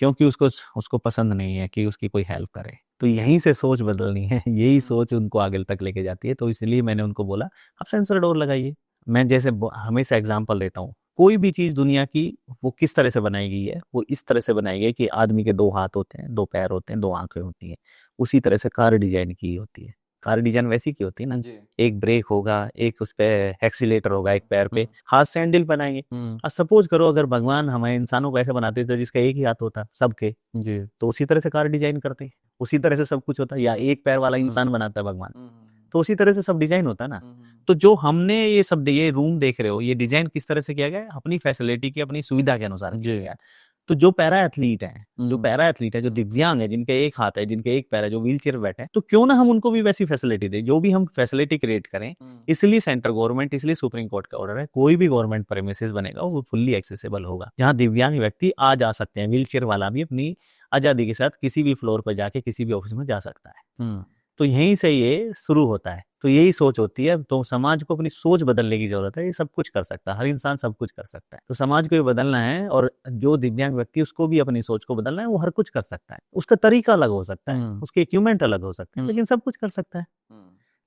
क्योंकि उसको उसको पसंद नहीं है कि उसकी कोई हेल्प करे। तो यहीं से सोच बदलनी है, यही सोच उनको आगे तक लेके जाती है। तो इसलिए मैंने उनको बोला आप सेंसर डोर लगाइए। मैं जैसे हमेशा एग्जांपल देता हूँ, कोई भी चीज दुनिया की वो किस तरह से बनाई गई है, वो इस तरह से बनाई गई है कि आदमी के 2 हाथ होते हैं, 2 पैर होते हैं, 2 आंखें होती हैं, उसी तरह से कार डिजाइन की होती है। कार डिजाइन वैसी की होती है ना, एक ब्रेक होगा, एक उस पे एक्सीलेटर होगा, एक पैर पे हाथ से हैंडल बनाएंगे। अब सपोज करो अगर भगवान हमें इंसानों को ऐसे बनाते थे जिसका एक ही हाथ होता सबके, जी, तो उसी तरह से कार डिजाइन करते, उसी तरह से सब कुछ होता, या एक पैर वाला इंसान बनाता है भगवान, तो उसी तरह से सब डिजाइन होता ना। तो जो हमने ये सब, ये रूम देख रहे हो, ये डिजाइन किस तरह से किया गया है, अपनी फैसिलिटी की, अपनी सुविधा के अनुसार किया गया है। तो जो पैरा एथलीट है, जो दिव्यांग है, जिनके एक हाथ है, जिनके एक पैर है, जो व्हील चेयर बैठे हैं, तो क्यों ना हम उनको भी वैसी फैसिलिटी दें, जो भी हम फैसिलिटी क्रिएट करें। इसलिए सेंट्रल गवर्नमेंट, इसलिए सुप्रीम कोर्ट का ऑर्डर है, कोई भी गवर्नमेंट प्रेमिसेस बनेगा वो फुल्ली एक्सेसिबल होगा, जहां दिव्यांग व्यक्ति आ जा सकते हैं। व्हील चेयर वाला भी अपनी आजादी के साथ किसी भी फ्लोर पर जाके किसी भी ऑफिस में जा सकता है। तो यहीं से ये शुरू होता है। तो यही सोच होती है। तो समाज को अपनी सोच बदलने की जरूरत है। ये सब कुछ कर सकता है, हर इंसान सब कुछ कर सकता है। तो समाज को ये बदलना है, और जो दिव्यांग व्यक्ति उसको भी अपनी सोच को बदलना है। वो हर कुछ कर सकता है, उसका तरीका अलग हो सकता है, उसके इक्विपमेंट अलग हो सकते हैं, लेकिन सब कुछ कर सकता है।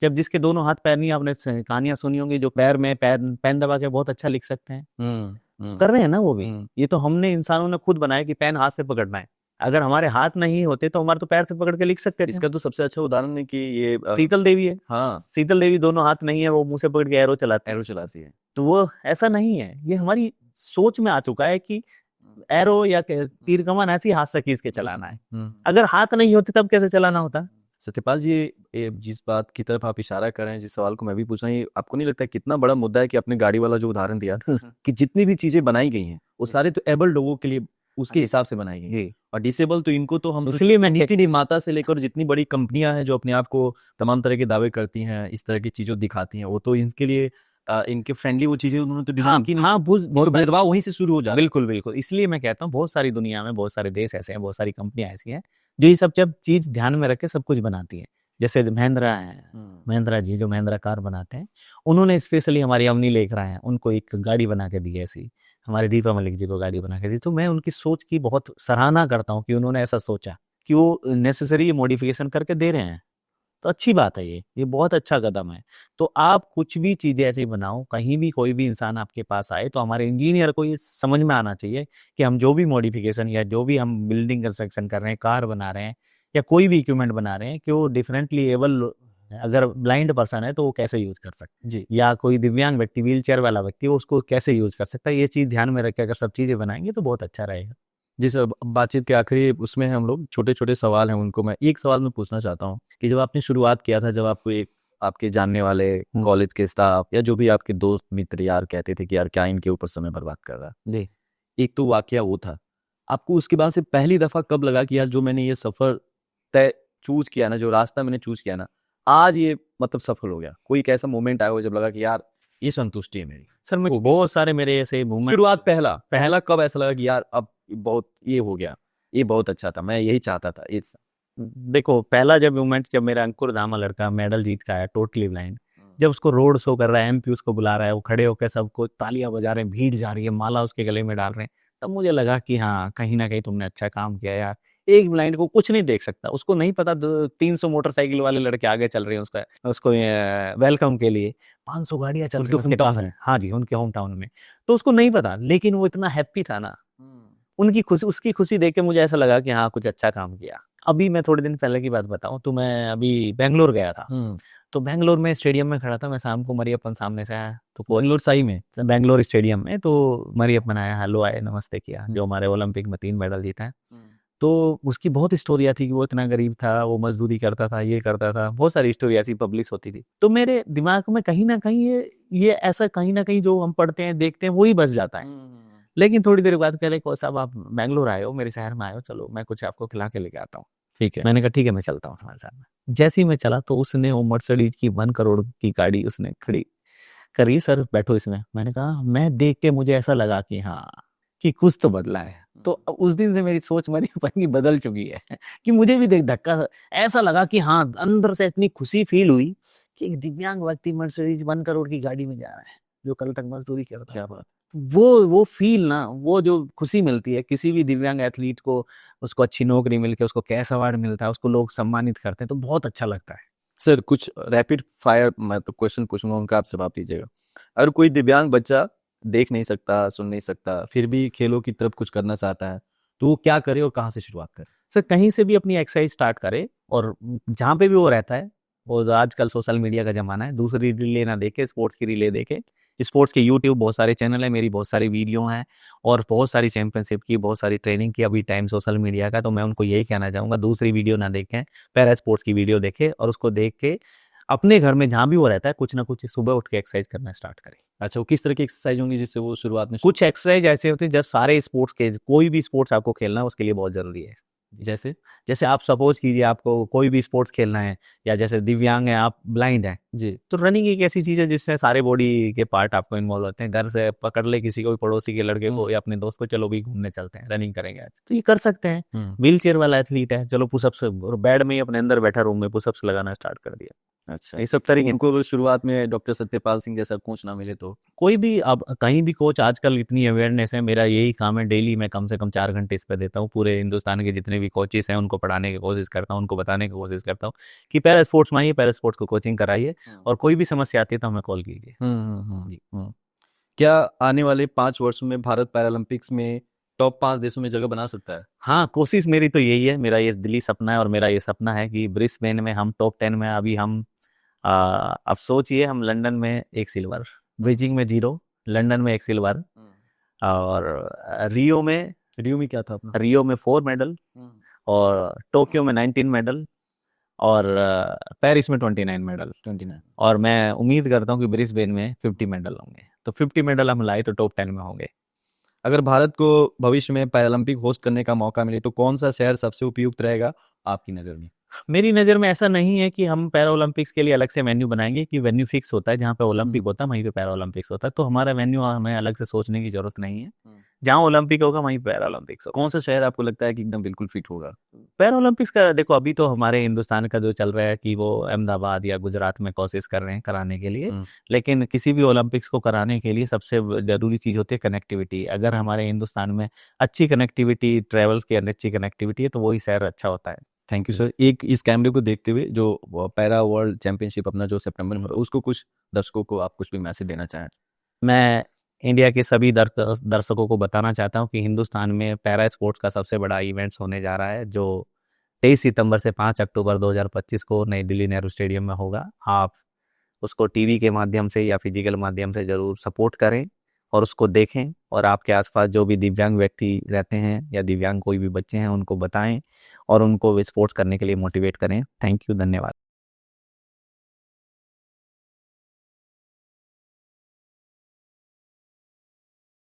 जब जिसके दोनों हाथ पैर नहीं, आपने कहानियां सुनी होंगी, जो पैर में पेन दबा के बहुत अच्छा लिख सकते हैं, कर रहे हैं ना वो भी। ये तो हमने इंसानों ने खुद बनाया कि पेन हाथ से पकड़ना है। अगर हमारे हाथ नहीं होते तो हमारे तो पैर से पकड़ के लिख सकते थे। इसका तो सबसे अच्छा उदाहरण है कि ये शीतल देवी है। हाँ, शीतल देवी दोनों हाथ नहीं है, वो मुंह से पकड़ के एरो चलाती है। तो वो ऐसा नहीं है, ये हमारी सोच में आ चुका है कि एरो या तीर कमान ऐसी हाथ से खींच के चलाना है। अगर हाथ नहीं होते तब कैसे चलाना होता? सत्यपाल जी, ये जिस बात की तरफ आप इशारा कर रहे हैं, जिस सवाल को मैं भी पूछ रहा हूँ, ये आपको नहीं लगता है कितना बड़ा मुद्दा है कि आपने गाड़ी वाला जो उदाहरण दिया कि जितनी भी चीजें बनाई गई हैं वो सारे तो एबल लोगों के लिए उसके हिसाब से बनाई गई हैं, जी और डिसेबल तो इनको तो हम इसलिए मैं नीति निर्माता से लेकर जितनी बड़ी कंपनियां हैं जो अपने आप को तमाम तरह के दावे करती हैं, इस तरह की चीजों दिखाती हैं, वो तो इनके लिए इनके फ्रेंडली वो चीजें उन्होंने तो डिजाइन की नहीं। हाँ तो भेदभाव वहीं से शुरू हो जाता है। बिल्कुल बिल्कुल, इसलिए मैं कहता हूँ बहुत सारी दुनिया में बहुत सारे देश ऐसे हैं, बहुत सारी कंपनियां ऐसी हैं जो ये सब चीज ध्यान में रख के सब कुछ बनाती है। जैसे महिंद्रा है, महिंद्रा जी जो महिंद्रा कार बनाते हैं, उन्होंने स्पेशली हमारी अवनी लेकर आए हैं, उनको एक गाड़ी बना के दी ऐसी, हमारे दीपा मलिक जी को गाड़ी बना के दी। तो मैं उनकी सोच की बहुत सराहना करता हूँ कि उन्होंने ऐसा सोचा कि वो नेसेसरी मॉडिफिकेशन करके दे रहे हैं। तो अच्छी बात है, ये बहुत अच्छा कदम है। तो आप कुछ भी चीजें ऐसी बनाओ, कहीं भी कोई भी इंसान आपके पास आए तो हमारे इंजीनियर को ये समझ में आना चाहिए कि हम जो भी मॉडिफिकेशन या जो भी हम बिल्डिंग कंस्ट्रक्शन कर रहे हैं, कार बना रहे हैं या कोई भी इक्विपमेंट बना रहे हैं, कि वो डिफरेंटली एबल, अगर ब्लाइंड पर्सन है तो वो कैसे यूज कर सकता है, जी या कोई दिव्यांग व्यक्ति, व्हील चेयर वाला व्यक्ति, वो उसको कैसे यूज कर सकता है। ये चीज ध्यान में रख के अगर सब चीजें बनाएंगे तो बहुत अच्छा रहेगा। जी सर, बातचीत के आखिरी उसमें हम लोग छोटे छोटे सवाल हैं, उनको मैं एक सवाल में पूछना चाहता हूँ कि जब आपने शुरुआत किया था, जब आपको एक आपके जानने वाले कॉलेज के स्टाफ या जो भी आपके दोस्त मित्र यार कहते थे कि यार क्या इनके ऊपर समय बर्बाद कर रहा है, जी एक तो वाकया वो था। आपको उसके बाद से पहली दफा कब लगा कि यार जो मैंने ये सफर तय चूज किया ना, जो रास्ता मैंने चूज किया ना, आज ये मतलब सफल हो गया? कोई एक ऐसा मोमेंट आया हो जब लगा कि यार ये संतुष्टि है मेरी? सर, मैं बहुत सारे मेरे ऐसे मूवमेंट। शुरुआत पहला पहला कब ऐसा लगा कि यार अब बहुत ये हो गया, ये बहुत अच्छा था, मैं यही चाहता था ये देखो, पहला जब मूवमेंट, जब मेरा अंकुर धामा लड़का मेडल जीत का आया, टोटली ब्लाइंड, जब उसको रोड शो कर रहा है, एमपी उसको बुला रहा है, वो खड़े होकर सबको तालियां बजा रहे हैं, भीड़ जा रही है, माला उसके गले में डाल रहे हैं, तब मुझे लगा कि हाँ, कहीं ना कहीं तुमने अच्छा काम किया यार। एक ब्लाइंड को कुछ नहीं देख सकता, उसको नहीं पता 300 मोटरसाइकिल वाले लड़के आगे चल रहे हैं उसका, उसको वेलकम के लिए 500 गाड़ियां चल रही हैं उसके पास है, हाँ जी, उनके होम टाउन में। तो उसको नहीं पता, लेकिन वो इतना हैप्पी था ना, उनकी खुशी, उसकी खुशी देख के मुझे ऐसा लगा कि हाँ, कुछ अच्छा काम किया। अभी मैं थोड़े दिन पहले की बात बताऊं तो मैं अभी बेंगलोर गया था। तो बेंगलोर में स्टेडियम में खड़ा था मैं, शाम को मरियप्पन सामने से आया, तो बेंगलोर सही में बेंगलोर स्टेडियम में तो मरियप्पन आया, हेलो आए, नमस्ते किया, जो हमारे ओलंपिक में 3 मेडल जीता है। तो उसकी बहुत स्टोरिया थी कि वो इतना गरीब था, वो मजदूरी करता था, ये करता था, बहुत सारी स्टोरी ऐसी पब्लिश होती थी। तो मेरे दिमाग में कहीं ना कहीं ये ऐसा कहीं ना कहीं जो हम पढ़ते हैं देखते हैं वही बस जाता है। लेकिन थोड़ी देर बाद कह रहे को साहब, आप बैंगलोर आए हो, मेरे शहर में आए हो, चलो मैं कुछ आपको खिला के लेके आता हूँ। ठीक है। मैंने कहा ठीक है, मैं चलता हूँ तुम्हारे साथ में। जैसे ही मैं चला तो उसने वो मर्सिडीज की 1 करोड़ की गाड़ी उसने खड़ी करी, सर बैठो इसमें। मैंने कहा, मैं देख के मुझे ऐसा लगा कि हाँ, कि कुछ तो बदला है। तो उस दिन से मेरी सोच मरी पत्नी बदल चुकी है कि मुझे भी देख धक्का ऐसा लगा कि हाँ, अंदर से इतनी खुशी फील हुई कि एक दिव्यांग व्यक्ति मर्सिडीज 1 करोड़ की गाड़ी में जा रहा है, जो कल तक मजदूरी करता। क्या बात। वो फील ना, वो जो खुशी मिलती है किसी भी दिव्यांग एथलीट को, उसको अच्छी नौकरी मिलके, उसको कैश अवार्ड मिलता है, उसको लोग सम्मानित करते हैं, तो बहुत अच्छा लगता है। सर कुछ रैपिड फायर मैं तो क्वेश्चन पूछूंगा, उनका आप जवाब दीजिएगा। अगर कोई दिव्यांग बच्चा देख नहीं सकता, सुन नहीं सकता, फिर भी खेलों की तरफ कुछ करना चाहता है, तो वो क्या करे और कहाँ से शुरुआत करे? सर, कहीं से भी अपनी एक्सरसाइज स्टार्ट करे, और जहाँ पे भी वो रहता है, और आजकल सोशल मीडिया का जमाना है, दूसरी रीले ना देखे, स्पोर्ट्स की रीले देखे। स्पोर्ट्स के यूट्यूब बहुत सारे चैनल है, मेरी बहुत सारी वीडियो हैं, और बहुत सारी चैंपियनशिप की, बहुत सारी ट्रेनिंग की अभी टाइम सोशल मीडिया का। तो मैं उनको यही कहना चाहूँगा, दूसरी वीडियो ना देखें, पैरा स्पोर्ट्स की वीडियो देखें, और उसको देख के अपने घर में जहाँ भी वो रहता है कुछ ना कुछ सुबह उठ के एक्सरसाइज करना स्टार्ट करें। अच्छा, वो किस तरह की एक्सरसाइज होंगी जिससे वो शुरुआत में कुछ एक्सरसाइज ऐसे होते हैं जब सारे स्पोर्ट्स के, कोई भी स्पोर्ट्स आपको खेलना है उसके लिए बहुत जरूरी है। जैसे जैसे आप सपोज कीजिए आपको कोई भी स्पोर्ट्स खेलना है, या जैसे दिव्यांग है, आप ब्लाइंड हैं, जी तो रनिंग एक ऐसी चीज है जिससे सारे बॉडी के पार्ट आपको इन्वॉल्व होते हैं। घर से पकड़ ले किसी को भी, पड़ोसी के लड़के को या अपने दोस्त को, चलो भी घूमने चलते हैं, रनिंग करेंगे आज, तो ये कर सकते हैं। व्हील चेयर वाला एथलीट है, चलो पुशअप्स, और बेड में ही अपने अंदर बैठा रूम में पुशअप्स लगाना स्टार्ट कर दिया। अच्छा, ये सब तरीके। उनको शुरुआत में डॉक्टर सत्यपाल सिंह जैसा कोच ना मिले तो? कोई भी, अब कहीं भी कोच, आजकल इतनी अवेयरनेस है, मेरा यही काम है, डेली मैं कम से कम 4 घंटे इस पे देता हूँ। पूरे हिंदुस्तान के जितने भी कोचेस हैं उनको पढ़ाने की कोशिश करता हूँ, उनको बताने की कोशिश करता हूँ कि पैरा स्पोर्ट्स में आइए, पैरा स्पोर्ट्स को कोचिंग कराइए, और कोई भी समस्या आती है तो हमें कॉल कीजिए। जी। क्या आने वाले 5 वर्षों में भारत पैरालंपिक्स में टॉप 5 देशों में जगह बना सकता है? हाँ, कोशिश मेरी तो यही है, मेरा ये दिली सपना है, और मेरा ये सपना है कि ब्रिस्बेन में हम टॉप 10 में, अभी हम अब सोचिए, हम लंदन में 1 सिल्वर, बीजिंग में 0, लंदन में 1 सिल्वर, और रियो में क्या था अपना? रियो में 4 मेडल, और टोक्यो में 19 मेडल, और पेरिस में 29 मेडल। 29। और मैं उम्मीद करता हूँ कि ब्रिस्बेन में 50 मेडल होंगे। तो 50 मेडल हम लाए तो टॉप 10 में होंगे। अगर भारत को भविष्य में पैरालंपिक होस्ट करने का मौका मिले तो कौन सा शहर सबसे उपयुक्त रहेगा आपकी नज़र में? मेरी नज़र में ऐसा नहीं है कि हम पैरा ओलंपिक्स के लिए अलग से वेन्यू बनाएंगे, कि वेन्यू फिक्स होता है, जहाँ पे ओलंपिक होता है वहीं पे पैरा ओलंपिक्स होता है। तो हमारा वेन्यू हमें अलग से सोचने की जरूरत नहीं है, जहाँ ओलंपिक होगा वहीं पैरा ओलंपिक्स होगा। कौन सा शहर आपको लगता है कि एकदम बिल्कुल फिट होगा? पैरा ओलंपिक्स का देखो, अभी तो हमारे हिंदुस्तान का जो चल रहा है कि वो अहमदाबाद या गुजरात में कोशिश कर रहे हैं कराने के लिए, लेकिन किसी भी ओलंपिक्स को कराने के लिए सबसे जरूरी चीज़ होती है कनेक्टिविटी। अगर हमारे हिंदुस्तान में अच्छी कनेक्टिविटी, ट्रेवल्स की अच्छी कनेक्टिविटी है, तो वही शहर अच्छा होता है। Thank you sir. एक इस कैमरे को देखते हुए जो पैरा वर्ल्ड चैंपियनशिप अपना जो सितंबर में हो रहा है, उसको कुछ दर्शकों को आप कुछ भी मैसेज देना चाहें? मैं इंडिया के सभी दर्शकों को बताना चाहता हूं कि हिंदुस्तान में पैरा स्पोर्ट्स का सबसे बड़ा इवेंट्स होने जा रहा है, जो 23 सितंबर से 5 अक्टूबर 2025 को नई दिल्ली नेहरू स्टेडियम में होगा। आप उसको टीवी के माध्यम से या फिजिकल माध्यम से ज़रूर सपोर्ट करें और उसको देखें, और आपके आसपास जो भी दिव्यांग व्यक्ति रहते हैं या दिव्यांग कोई भी बच्चे हैं उनको बताएं और उनको स्पोर्ट्स करने के लिए मोटिवेट करें। थैंक यू, धन्यवाद।